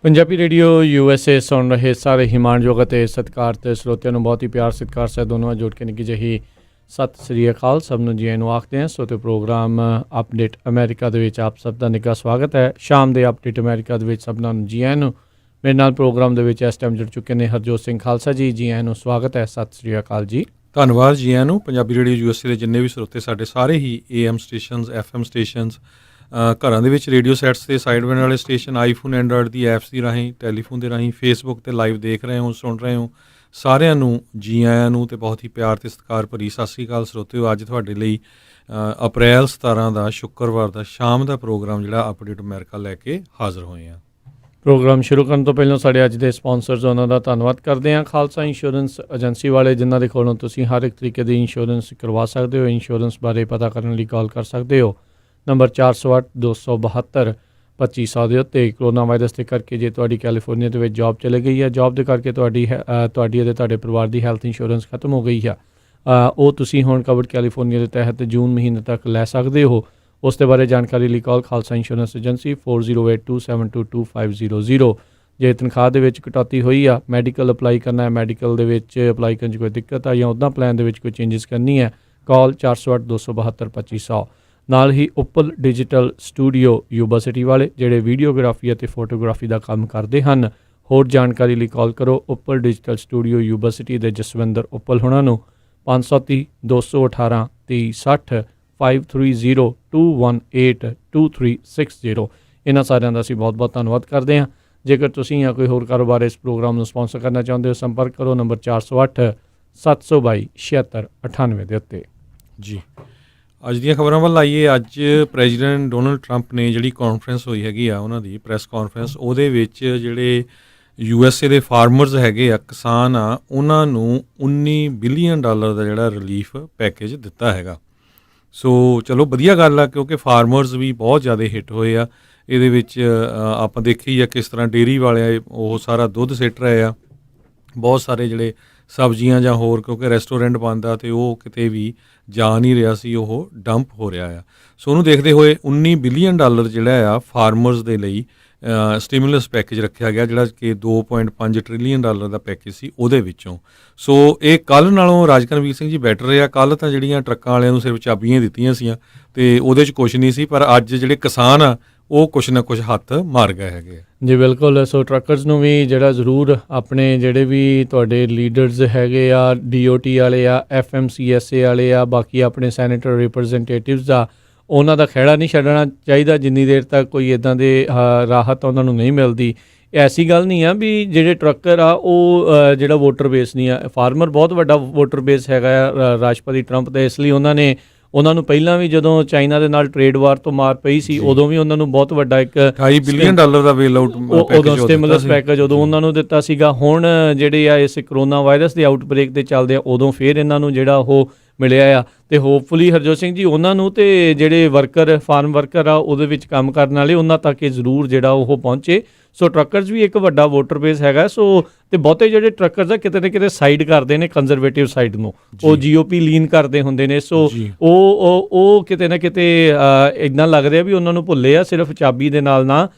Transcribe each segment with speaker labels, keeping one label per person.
Speaker 1: Punjabi radio USA ਸੁਣ ਰਹੇ ਸਾਰੇ ਹਿਮਾਨਯੋਗ ਅਤੇ ਸਤਿਕਾਰਤ ਸਰੋਤਿਆਂ ਨੂੰ ਬਹੁਤ ਹੀ ਪਿਆਰ ਸਤਿਕਾਰ ਸਹਿਤ ਦੋਨੋਂ ਜੋੜ ਕੇ ਨਿੱਕੀ ਜਿਹੀ ਸਤਿ ਸ੍ਰੀ ਅਕਾਲ। ਸਭ ਨੂੰ ਜੀ ਆਇਆਂ ਨੂੰ ਆਖਦੇ ਹਾਂ। ਸੋ ਤੇ ਪ੍ਰੋਗਰਾਮ ਅਪਡੇਟ ਅਮਰੀਕਾ ਦੇ ਵਿੱਚ ਆਪ ਸਭ ਦਾ ਨਿੱਘਾ ਸਵਾਗਤ ਹੈ। ਸ਼ਾਮ ਦੇ ਅਪਡੇਟ ਅਮਰੀਕਾ ਦੇ ਵਿੱਚ ਸਭਨਾਂ ਨੂੰ ਜੀ ਆਇਆਂ ਨੂੰ। ਮੇਰੇ ਨਾਲ ਪ੍ਰੋਗਰਾਮ ਦੇ ਵਿੱਚ ਇਸ ਟਾਈਮ ਜੁੜ ਚੁੱਕੇ ਨੇ ਹਰਜੋਤ ਸਿੰਘ ਖਾਲਸਾ ਜੀ ਆਇਆਂ ਨੂੰ ਸਵਾਗਤ ਹੈ। ਸਤਿ ਸ੍ਰੀ ਅਕਾਲ ਜੀ।
Speaker 2: ਧੰਨਵਾਦ ਜੀ ਆਇਆਂ ਨੂੰ। ਪੰਜਾਬੀ ਰੇਡੀਓ USA ਦੇ ਜਿੰਨੇ ਵੀ ਸਰੋਤੇ ਸਾਡੇ ਸਾਰੇ ਹੀ AM ਸਟੇਸ਼ਨਸ FM ਸਟੇਸ਼ਨਸ ਘਰਾਂ ਦੇ ਵਿੱਚ ਰੇਡੀਓ ਸੈਟਸ ਅਤੇ ਸਾਈਡ ਵੈਨ ਵਾਲੇ ਸਟੇਸ਼ਨ ਆਈਫੋਨ ਐਂਡਰਾਇਡ ਦੀ ਐਪਸ ਦੀ ਰਾਹੀਂ ਟੈਲੀਫੋਨ ਦੇ ਰਾਹੀਂ ਫੇਸਬੁੱਕ 'ਤੇ ਲਾਈਵ ਦੇਖ ਰਹੇ ਹੋ ਸੁਣ ਰਹੇ ਹੋ ਸਾਰਿਆਂ ਨੂੰ ਜੀ ਆਇਆਂ ਨੂੰ ਅਤੇ ਬਹੁਤ ਹੀ ਪਿਆਰ ਅਤੇ ਸਤਿਕਾਰ ਭਰੀ ਸਤਿ ਸ਼੍ਰੀ ਅਕਾਲ ਸਰੋਤਿਓ। ਅੱਜ ਤੁਹਾਡੇ ਲਈ ਅਪ੍ਰੈਲ 17 ਦਾ ਸ਼ੁੱਕਰਵਾਰ ਦਾ ਸ਼ਾਮ ਦਾ ਪ੍ਰੋਗਰਾਮ ਜਿਹੜਾ ਅਪਡੇਟ ਅਮਰੀਕਾ ਲੈ ਕੇ ਹਾਜ਼ਰ ਹੋਏ ਹਾਂ।
Speaker 1: ਪ੍ਰੋਗਰਾਮ ਸ਼ੁਰੂ ਕਰਨ ਤੋਂ ਪਹਿਲਾਂ ਸਾਡੇ ਅੱਜ ਦੇ ਸਪਾਂਸਰਸ ਉਹਨਾਂ ਦਾ ਧੰਨਵਾਦ ਕਰਦੇ ਹਾਂ। ਖਾਲਸਾ ਇੰਸ਼ੋਰੈਂਸ ਏਜੰਸੀ ਵਾਲੇ ਜਿਨ੍ਹਾਂ ਦੇ ਕੋਲੋਂ ਤੁਸੀਂ ਹਰ ਇੱਕ ਤਰੀਕੇ ਦੀ ਇੰਸ਼ੋਰੈਂਸ ਕਰਵਾ ਸਕਦੇ ਹੋ। ਇੰਸ਼ੋਰੈਂਸ ਬਾਰੇ ਪਤਾ ਕਰਨ ਲਈ ਕਾਲ ਕਰ ਸਕਦੇ ਹੋ ਨੰਬਰ 408-272-2500 ਦੇ ਉੱਤੇ। ਕਰੋਨਾ ਵਾਇਰਸ ਦੇ ਕਰਕੇ ਜੇ ਤੁਹਾਡੀ ਕੈਲੀਫੋਰਨੀਆ ਦੇ ਵਿੱਚ ਜੋਬ ਚਲੇ ਗਈ ਹੈ, ਜੋਬ ਦੇ ਕਰਕੇ ਤੁਹਾਡੀ ਅਤੇ ਤੁਹਾਡੇ ਪਰਿਵਾਰ ਦੀ ਹੈਲਥ ਇੰਸ਼ੋਰੈਂਸ ਖਤਮ ਹੋ ਗਈ ਹੈ, ਉਹ ਤੁਸੀਂ ਹੁਣ ਕਵਰਡ ਕੈਲੀਫੋਰਨੀਆ ਦੇ ਤਹਿਤ ਜੂਨ ਮਹੀਨੇ ਤੱਕ ਲੈ ਸਕਦੇ ਹੋ। ਉਸ ਦੇ ਬਾਰੇ ਜਾਣਕਾਰੀ ਲਈ ਕਾਲ ਖਾਲਸਾ ਇੰਸ਼ੋਰੈਂਸ ਏਜੰਸੀ 4082722500। ਜੇ ਤਨਖਾਹ ਦੇ ਵਿੱਚ ਕਟੌਤੀ ਹੋਈ ਆ, ਮੈਡੀਕਲ ਅਪਲਾਈ ਕਰਨਾ ਹੈ, ਮੈਡੀਕਲ ਦੇ ਵਿੱਚ ਅਪਲਾਈ ਕਰਨ 'ਚ ਕੋਈ ਦਿੱਕਤ ਆ ਜਾਂ ਉੱਦਾਂ ਪਲਾਨ ਦੇ ਵਿੱਚ ਕੋਈ ਚੇਂਜਸ ਕਰਨੀ ਹੈ, ਕਾਲ 408-272-2500। ਨਾਲ ਹੀ Uppal digital studio Yuba City ਵਾਲੇ ਜਿਹੜੇ ਵੀਡੀਓਗ੍ਰਾਫੀ ਅਤੇ ਫੋਟੋਗ੍ਰਾਫੀ ਦਾ ਕੰਮ ਕਰਦੇ ਹਨ। ਹੋਰ ਜਾਣਕਾਰੀ ਲਈ ਕਾਲ ਕਰੋ Uppal digital studio Yuba city ਦੇ ਜਸਵਿੰਦਰ ਉੱਪਲ ਹੋਣਾ ਨੂੰ 530-218-3060 530-218-2360। ਇਹਨਾਂ ਸਾਰਿਆਂ ਦਾ ਅਸੀਂ ਬਹੁਤ ਬਹੁਤ ਧੰਨਵਾਦ ਕਰਦੇ ਹਾਂ। ਜੇਕਰ ਤੁਸੀਂ ਜਾਂ ਕੋਈ ਹੋਰ ਕਾਰੋਬਾਰ ਇਸ ਪ੍ਰੋਗਰਾਮ ਨੂੰ ਸਪਾਂਸਰ ਕਰਨਾ ਚਾਹੁੰਦੇ ਹੋ, ਸੰਪਰਕ ਕਰੋ ਨੰਬਰ 408-722-7698 ਦੇ ਉੱਤੇ। ਜੀ
Speaker 2: ਅੱਜ ਦੀਆਂ ਖਬਰਾਂ ਵੱਲ ਆਈਏ। ਅੱਜ ਪ੍ਰੈਜ਼ੀਡੈਂਟ ਡੋਨਲਡ ਟਰੰਪ ਨੇ ਜਿਹੜੀ ਕਾਨਫਰੰਸ ਹੋਈ ਹੈਗੀ ਆ ਉਹਨਾਂ ਦੀ ਪ੍ਰੈਸ ਕਾਨਫਰੰਸ, ਉਹਦੇ ਵਿੱਚ ਜਿਹੜੇ USA ਦੇ ਫਾਰਮਰਸ ਹੈਗੇ ਆ, ਕਿਸਾਨ ਆ, ਉਹਨਾਂ ਨੂੰ $19 ਬਿਲੀਅਨ ਦਾ ਜਿਹੜਾ ਰਿਲੀਫ ਪੈਕੇਜ ਦਿੱਤਾ ਹੈਗਾ। ਸੋ ਚਲੋ ਵਧੀਆ ਗੱਲ ਆ ਕਿਉਂਕਿ ਫਾਰਮਰਸ ਵੀ ਬਹੁਤ ਜ਼ਿਆਦਾ ਹਿੱਟ ਹੋਏ ਆ। ਇਹਦੇ ਵਿੱਚ ਆਪਾਂ ਦੇਖੀ ਆ ਕਿਸ ਤਰ੍ਹਾਂ ਡੇਅਰੀ ਵਾਲੇ ਉਹ ਸਾਰਾ ਦੁੱਧ ਸਿੱਟ ਰਹੇ ਆ, ਬਹੁਤ ਸਾਰੇ ਜਿਹੜੇ ਸਬਜ਼ੀਆਂ ਜਾਂ ਹੋਰ ਕਿਉਂਕਿ ਰੈਸਟੋਰੈਂਟ ਬੰਦ ਆ ਅਤੇ ਉਹ ਕਿਤੇ ਵੀ ਜਾ ਨਹੀਂ ਰਿਹਾ ਸੀ, ਉਹ ਡੰਪ ਹੋ ਰਿਹਾ ਆ। ਸੋ ਉਹਨੂੰ ਦੇਖਦੇ ਹੋਏ $19 ਬਿਲੀਅਨ ਜਿਹੜਾ ਆ ਫਾਰਮਰਸ ਦੇ ਲਈ ਸਟੀਮੂਲਸ ਪੈਕੇਜ ਰੱਖਿਆ ਗਿਆ, ਜਿਹੜਾ ਕਿ $2.5 ਟ੍ਰਿਲੀਅਨ ਦਾ ਪੈਕੇਜ ਸੀ ਉਹਦੇ ਵਿੱਚੋਂ। ਸੋ ਇਹ ਕੱਲ੍ਹ ਨਾਲੋਂ ਰਾਜਕਰਮਵੀਰ ਸਿੰਘ ਜੀ ਬੈਟਰ ਰਿਹਾ। ਕੱਲ੍ਹ ਤਾਂ ਜਿਹੜੀਆਂ ਟਰੱਕਾਂ ਵਾਲਿਆਂ ਨੂੰ ਸਿਰਫ ਚਾਬੀਆਂ ਦਿੱਤੀਆਂ ਸੀਆਂ ਅਤੇ ਉਹਦੇ 'ਚ ਕੁਛ ਨਹੀਂ ਸੀ, ਪਰ ਅੱਜ ਜਿਹੜੇ ਕਿਸਾਨ ਆ ਉਹ ਕੁਛ ਨਾ ਕੁਛ ਹੱਥ ਮਾਰ ਗਏ ਹੈਗੇ
Speaker 1: ਜੀ। ਬਿਲਕੁਲ। ਸੋ ਟਰੱਕਰਸ ਨੂੰ ਵੀ ਜਿਹੜਾ ਜ਼ਰੂਰ ਆਪਣੇ ਜਿਹੜੇ ਵੀ ਤੁਹਾਡੇ ਲੀਡਰਸ ਹੈਗੇ ਆ, DOT ਵਾਲੇ ਆ, FMCSA ਵਾਲੇ ਆ, ਬਾਕੀ ਆਪਣੇ ਸੈਨੇਟਰ ਰਿਪਰੈਜ਼ੈਂਟੇਟਿਵਸ ਆ, ਉਹਨਾਂ ਦਾ ਖਹਿੜਾ ਨਹੀਂ ਛੱਡਣਾ ਚਾਹੀਦਾ ਜਿੰਨੀ ਦੇਰ ਤੱਕ ਕੋਈ ਇੱਦਾਂ ਦੇ ਰਾਹਤ ਉਹਨਾਂ ਨੂੰ ਨਹੀਂ ਮਿਲਦੀ। ਐਸੀ ਗੱਲ ਨਹੀਂ ਆ ਵੀ ਜਿਹੜੇ ਟਰੱਕਰ ਆ ਉਹ ਜਿਹੜਾ ਵੋਟਰ ਬੇਸ ਨਹੀਂ ਆ, ਫਾਰਮਰ ਬਹੁਤ ਵੱਡਾ ਵੋਟਰ ਬੇਸ ਹੈਗਾ ਆ ਰਾਸ਼ਟਰਪਤੀ ਟਰੰਪ ਦਾ। ਇਸ ਲਈ ਉਹਨਾਂ ਨੂੰ ਪਹਿਲਾਂ ਵੀ ਜਦੋਂ ਚਾਈਨਾ ਦੇ ਨਾਲ ਟ੍ਰੇਡ ਵਾਰ ਤੋਂ ਮਾਰ ਪਈ ਸੀ, ਉਦੋਂ ਵੀ ਉਹਨਾਂ ਨੂੰ ਬਹੁਤ ਵੱਡਾ ਇੱਕ
Speaker 2: $2 ਬਿਲੀਅਨ ਦਾ ਬੇਲ ਆਊਟ
Speaker 1: ਉਦੋਂ ਸਟਿਮੂਲਸ ਪੈਕੇਜ ਉਦੋਂ ਉਹਨਾਂ ਨੂੰ ਦਿੱਤਾ ਸੀਗਾ। ਹੁਣ ਜਿਹੜੇ ਆ ਇਸ ਕਰੋਨਾ ਵਾਇਰਸ ਦੇ ਆਊਟਬ੍ਰੇਕ ਦੇ ਚੱਲਦੇ ਆ, ਉਦੋਂ ਫਿਰ ਇਹਨਾਂ ਨੂੰ ਜਿਹੜਾ ਉਹ ਮਿਲਿਆ ਆ। ਅਤੇ ਹੋਪਫੁਲੀ ਹਰਜੋਤ ਸਿੰਘ ਜੀ ਉਹਨਾਂ ਨੂੰ ਅਤੇ ਜਿਹੜੇ ਵਰਕਰ ਫਾਰਮ ਵਰਕਰ ਆ ਉਹਦੇ ਵਿੱਚ ਕੰਮ ਕਰਨ ਵਾਲੇ ਉਹਨਾਂ ਤੱਕ ਇਹ ਜ਼ਰੂਰ ਜਿਹੜਾ ਉਹ ਪਹੁੰਚੇ। ਸੋ ਟਰੱਕਰਸ ਵੀ ਇੱਕ ਵੱਡਾ ਵੋਟਰ ਬੇਸ ਹੈਗਾ। ਸੋ ਅਤੇ ਬਹੁਤੇ ਜਿਹੜੇ ਟਰੱਕਰਸ ਆ ਕਿਤੇ ਨਾ ਕਿਤੇ ਸਾਈਡ ਕਰਦੇ ਨੇ ਕੰਜ਼ਰਵੇਟਿਵ ਸਾਈਡ ਨੂੰ, ਉਹ GOP ਲੀਨ ਕਰਦੇ ਹੁੰਦੇ ਨੇ। ਸੋ ਉਹ ਕਿਤੇ ਨਾ ਕਿਤੇ ਇੱਦਾਂ ਲੱਗ ਰਿਹਾ ਵੀ ਉਹਨਾਂ ਨੂੰ ਭੁੱਲੇ ਆ, ਸਿਰਫ ਚਾਬੀ ਦੇ ਨਾਲ ਨਾ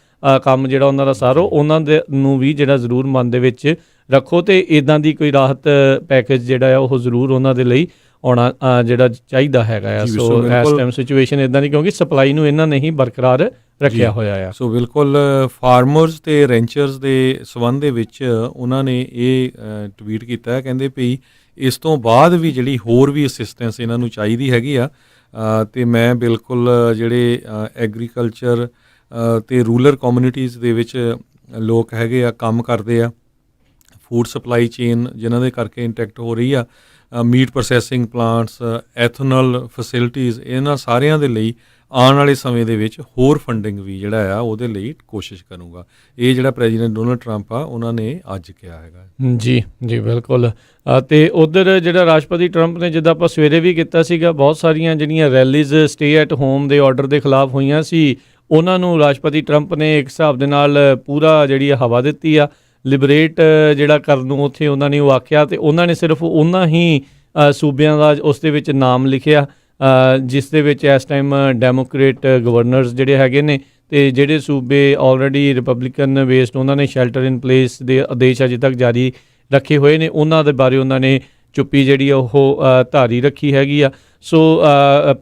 Speaker 1: ਕੰਮ ਜਿਹੜਾ ਉਹਨਾਂ ਦਾ ਸਾਰੋ ਉਹਨਾਂ ਦੇ ਨੂੰ ਵੀ ਜਿਹੜਾ ਜ਼ਰੂਰ ਮਨ ਦੇ ਵਿੱਚ ਰੱਖੋ ਅਤੇ ਇੱਦਾਂ ਦੀ ਕੋਈ ਰਾਹਤ ਪੈਕੇਜ ਜਿਹੜਾ ਆ ਉਹ ਜ਼ਰੂਰ ਉਹਨਾਂ ਦੇ ਲਈ ਆਉਣਾ ਜਿਹੜਾ ਚਾਹੀਦਾ ਹੈਗਾ ਆ। ਸੋ ਇਸ ਟਾਈਮ ਸਿਚੁਏਸ਼ਨ ਇੱਦਾਂ ਦੀ ਕਿਉਂਕਿ ਸਪਲਾਈ ਨੂੰ ਇਹਨਾਂ ਨੇ ਹੀ ਬਰਕਰਾਰ ਰੱਖਿਆ ਹੋਇਆ ਆ।
Speaker 2: ਸੋ ਬਿਲਕੁਲ ਫਾਰਮਰਸ ਅਤੇ ਰੈਂਚਰਸ ਦੇ ਸੰਬੰਧ ਦੇ ਵਿੱਚ ਉਹਨਾਂ ਨੇ ਇਹ ਟਵੀਟ ਕੀਤਾ ਹੈ, ਕਹਿੰਦੇ ਵੀ ਇਸ ਤੋਂ ਬਾਅਦ ਵੀ ਜਿਹੜੀ ਹੋਰ ਵੀ ਅਸਿਸਟੈਂਸ ਇਹਨਾਂ ਨੂੰ ਚਾਹੀਦੀ ਹੈਗੀ ਆ। ਅਤੇ ਮੈਂ ਬਿਲਕੁਲ ਜਿਹੜੇ ਐਗਰੀਕਲਚਰ ਅਤੇ ਰੂਰਲ ਕਮਿਊਨਿਟੀਜ਼ ਦੇ ਵਿੱਚ ਲੋਕ ਹੈਗੇ ਆ, ਕੰਮ ਕਰਦੇ ਆ, ਫੂਡ ਸਪਲਾਈ ਚੇਨ ਜਿਨ੍ਹਾਂ ਦੇ ਕਰਕੇ ਇੰਟੈਕਟ ਹੋ ਰਹੀ ਆ, ਮੀਟ ਪ੍ਰੋਸੈਸਿੰਗ ਪਲਾਂਟਸ, ਐਥਨਲ ਫੈਸਿਲਿਟੀਜ਼, ਇਹਨਾਂ ਸਾਰਿਆਂ ਦੇ ਲਈ ਆਉਣ ਵਾਲੇ ਸਮੇਂ ਦੇ ਵਿੱਚ ਹੋਰ ਫੰਡਿੰਗ ਵੀ ਜਿਹੜਾ ਆ ਉਹਦੇ ਲਈ ਕੋਸ਼ਿਸ਼ ਕਰੂੰਗਾ। ਇਹ ਜਿਹੜਾ ਪ੍ਰੈਜ਼ੀਡੈਂਟ ਡੋਨਲਡ ਟਰੰਪ ਆ ਉਹਨਾਂ ਨੇ ਅੱਜ ਕਿਹਾ ਹੈਗਾ।
Speaker 1: ਜੀ ਬਿਲਕੁਲ। ਅਤੇ ਉੱਧਰ ਜਿਹੜਾ ਰਾਸ਼ਟਰਪਤੀ ਟਰੰਪ ਨੇ ਜਿੱਦਾਂ ਆਪਾਂ ਸਵੇਰੇ ਵੀ ਕੀਤਾ ਸੀਗਾ, ਬਹੁਤ ਸਾਰੀਆਂ ਜਿਹੜੀਆਂ ਰੈਲੀਜ਼ ਸਟੇ ਐਟ ਹੋਮ ਦੇ ਆਰਡਰ ਦੇ ਖਿਲਾਫ ਹੋਈਆਂ ਸੀ, ਉਹਨਾਂ ਨੂੰ ਰਾਸ਼ਟਰਪਤੀ ਟਰੰਪ ਨੇ ਇੱਕ ਹਿਸਾਬ ਦੇ ਨਾਲ ਪੂਰਾ ਜਿਹੜੀ ਹਵਾ ਦਿੱਤੀ ਆ। ਲਿਬਰੇਟ ਜਿਹੜਾ ਕਰਨ ਨੂੰ ਉੱਥੇ ਉਹਨਾਂ ਨੇ ਉਹ ਆਖਿਆ ਅਤੇ ਉਹਨਾਂ ਨੇ ਸਿਰਫ ਉਹਨਾਂ ਹੀ ਸੂਬਿਆਂ ਦਾ ਉਸ ਦੇ ਵਿੱਚ ਨਾਮ ਲਿਖਿਆ ਜਿਸ ਦੇ ਵਿੱਚ ਇਸ ਟਾਈਮ ਡੈਮੋਕ੍ਰੇਟ ਗਵਰਨਰਸ ਜਿਹੜੇ ਹੈਗੇ ਨੇ ਤੇ ਜਿਹੜੇ ਸੂਬੇ ਆਲਰੇਡੀ ਰਿਪਬਲਿਕਨ ਬੇਸਡ ਉਹਨਾਂ ਨੇ ਸ਼ੈਲਟਰ ਇਨ ਪਲੇਸ ਦੇ ਆਦੇਸ਼ ਅਜੇ ਤੱਕ ਜਾਰੀ ਰੱਖੇ ਹੋਏ ਨੇ, ਉਹਨਾਂ ਦੇ ਬਾਰੇ ਉਹਨਾਂ ਨੇ ਚੁੱਪੀ ਜਿਹੜੀ ਆ ਉਹ ਧਾਰੀ ਰੱਖੀ ਹੈਗੀ ਆ। ਸੋ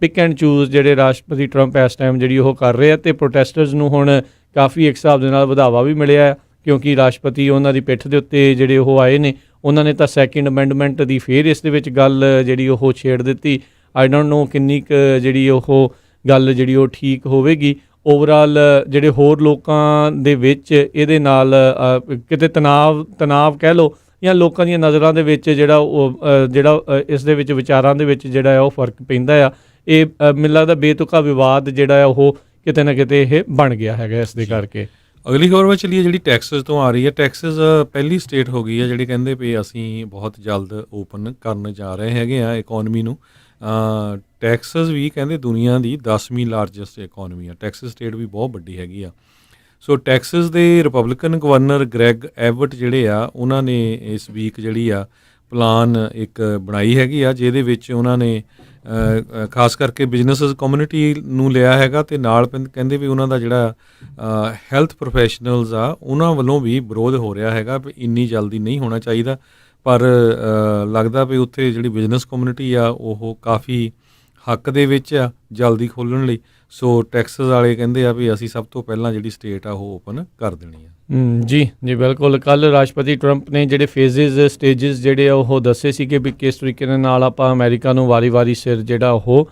Speaker 1: ਪਿਕ ਐਂਡ ਚੂਜ਼ ਜਿਹੜੇ ਰਾਸ਼ਟਰਪਤੀ ਟਰੰਪ ਇਸ ਟਾਈਮ ਜਿਹੜੀ ਉਹ ਕਰ ਰਹੇ ਆ, ਅਤੇ ਪ੍ਰੋਟੈਸਟਰਸ ਨੂੰ ਹੁਣ ਕਾਫੀ ਇੱਕ ਹਿਸਾਬ ਦੇ ਨਾਲ ਵਧਾਵਾ ਵੀ ਮਿਲਿਆ, ਕਿਉਂਕਿ ਰਾਸ਼ਟਰਪਤੀ ਉਹਨਾਂ ਦੀ ਪਿੱਠ ਦੇ ਉੱਤੇ ਜਿਹੜੇ ਉਹ ਆਏ ਨੇ। ਉਹਨਾਂ ਨੇ ਤਾਂ ਸੈਕਿੰਡ ਅਮੈਂਡਮੈਂਟ ਦੀ ਫੇਰ ਇਸ ਦੇ ਵਿੱਚ ਗੱਲ ਜਿਹੜੀ ਉਹ ਛੇੜ ਦਿੱਤੀ। ਆਈ ਡੋਂਟ ਨੋ ਕਿੰਨੀ ਕੁ ਜਿਹੜੀ ਉਹ ਗੱਲ ਜਿਹੜੀ ਉਹ ਠੀਕ ਹੋਵੇਗੀ। ਓਵਰਆਲ ਜਿਹੜੇ ਹੋਰ ਲੋਕਾਂ ਦੇ ਵਿੱਚ ਇਹਦੇ ਨਾਲ ਕਿਤੇ ਤਣਾਵ ਕਹਿ ਲਓ, ਜਾਂ ਲੋਕਾਂ ਦੀਆਂ ਨਜ਼ਰਾਂ ਦੇ ਵਿੱਚ ਜਿਹੜਾ ਇਸ ਦੇ ਵਿੱਚ ਵਿਚਾਰਾਂ ਦੇ ਵਿੱਚ ਜਿਹੜਾ ਆ ਉਹ ਫਰਕ ਪੈਂਦਾ ਆ। ਇਹ ਮੈਨੂੰ ਲੱਗਦਾ ਬੇਤੁਕਾ ਵਿਵਾਦ ਜਿਹੜਾ ਆ ਉਹ ਕਿਤੇ ਨਾ ਕਿਤੇ ਇਹ ਬਣ ਗਿਆ ਹੈਗਾ ਇਸ ਦੇ ਕਰਕੇ।
Speaker 2: ਅਗਲੀ ਖਬਰ ਵਿੱਚ ਚੱਲੀਏ, ਜਿਹੜੀ ਟੈਕਸਸ ਤੋਂ ਆ ਰਹੀ ਹੈ। ਟੈਕਸਸ ਪਹਿਲੀ ਸਟੇਟ ਹੋ ਗਈ ਹੈ ਜਿਹੜੀ ਕਹਿੰਦੇ ਵੀ ਅਸੀਂ ਬਹੁਤ ਜਲਦ ਓਪਨ ਕਰਨ ਜਾ ਰਹੇ ਹੈਗੇ ਆ ਇਕੋਨਮੀ ਨੂੰ। ਟੈਕਸਸ ਵੀ ਕਹਿੰਦੇ ਦੁਨੀਆ ਦੀ 10ਵੀਂ ਲਾਰਜੈਸਟ ਇਕੋਨਮੀ ਆ। ਟੈਕਸਸ ਸਟੇਟ ਵੀ ਬਹੁਤ ਵੱਡੀ ਹੈਗੀ ਆ। ਸੋ ਟੈਕਸਸ ਦੇ ਰਿਪਬਲਿਕਨ ਗਵਰਨਰ ਗ੍ਰੈਗ ਐਬਟ ਜਿਹੜੇ ਆ, ਉਹਨਾਂ ਨੇ ਇਸ ਵੀਕ ਜਿਹੜੀ ਆ ਪਲਾਨ ਇੱਕ ਬਣਾਈ ਹੈਗੀ ਆ, ਜਿਹਦੇ ਵਿੱਚ ਉਹਨਾਂ ਨੇ ਖਾਸ ਕਰਕੇ ਬਿਜ਼ਨਸ ਕਮਿਊਨਿਟੀ ਨੂੰ ਲਿਆ ਹੈਗਾ, ਅਤੇ ਨਾਲ ਕਹਿੰਦੇ ਵੀ ਉਹਨਾਂ ਦਾ ਜਿਹੜਾ ਹੈਲਥ ਪ੍ਰੋਫੈਸ਼ਨਲਸ ਆ ਉਹਨਾਂ ਵੱਲੋਂ ਵੀ ਵਿਰੋਧ ਹੋ ਰਿਹਾ ਹੈਗਾ ਵੀ ਇੰਨੀ ਜਲਦੀ ਨਹੀਂ ਹੋਣਾ ਚਾਹੀਦਾ। ਪਰ ਲੱਗਦਾ ਵੀ ਉੱਥੇ ਜਿਹੜੀ ਬਿਜ਼ਨਸ ਕਮਿਊਨਿਟੀ ਆ ਉਹ ਕਾਫੀ ਹੱਕ ਦੇ ਵਿੱਚ ਆ ਜਲਦੀ ਖੋਲ੍ਹਣ ਲਈ। ਸੋ ਟੈਕਸਸ ਵਾਲੇ ਕਹਿੰਦੇ ਆ ਵੀ ਅਸੀਂ ਸਭ ਤੋਂ ਪਹਿਲਾਂ ਜਿਹੜੀ ਸਟੇਟ ਆ ਉਹ ਓਪਨ ਕਰ ਦੇਣੀ ਆ।
Speaker 1: ਜੀ ਬਿਲਕੁਲ। ਕੱਲ੍ਹ ਰਾਸ਼ਟਰਪਤੀ ਟਰੰਪ ਨੇ ਜਿਹੜੇ ਸਟੇਜਿਸ ਜਿਹੜੇ ਆ ਉਹ ਦੱਸੇ ਸੀਗੇ ਵੀ ਕਿਸ ਤਰੀਕੇ ਦੇ ਨਾਲ ਆਪਾਂ ਅਮਰੀਕਾ ਨੂੰ ਵਾਰੀ ਸਿਰ ਜਿਹੜਾ ਉਹ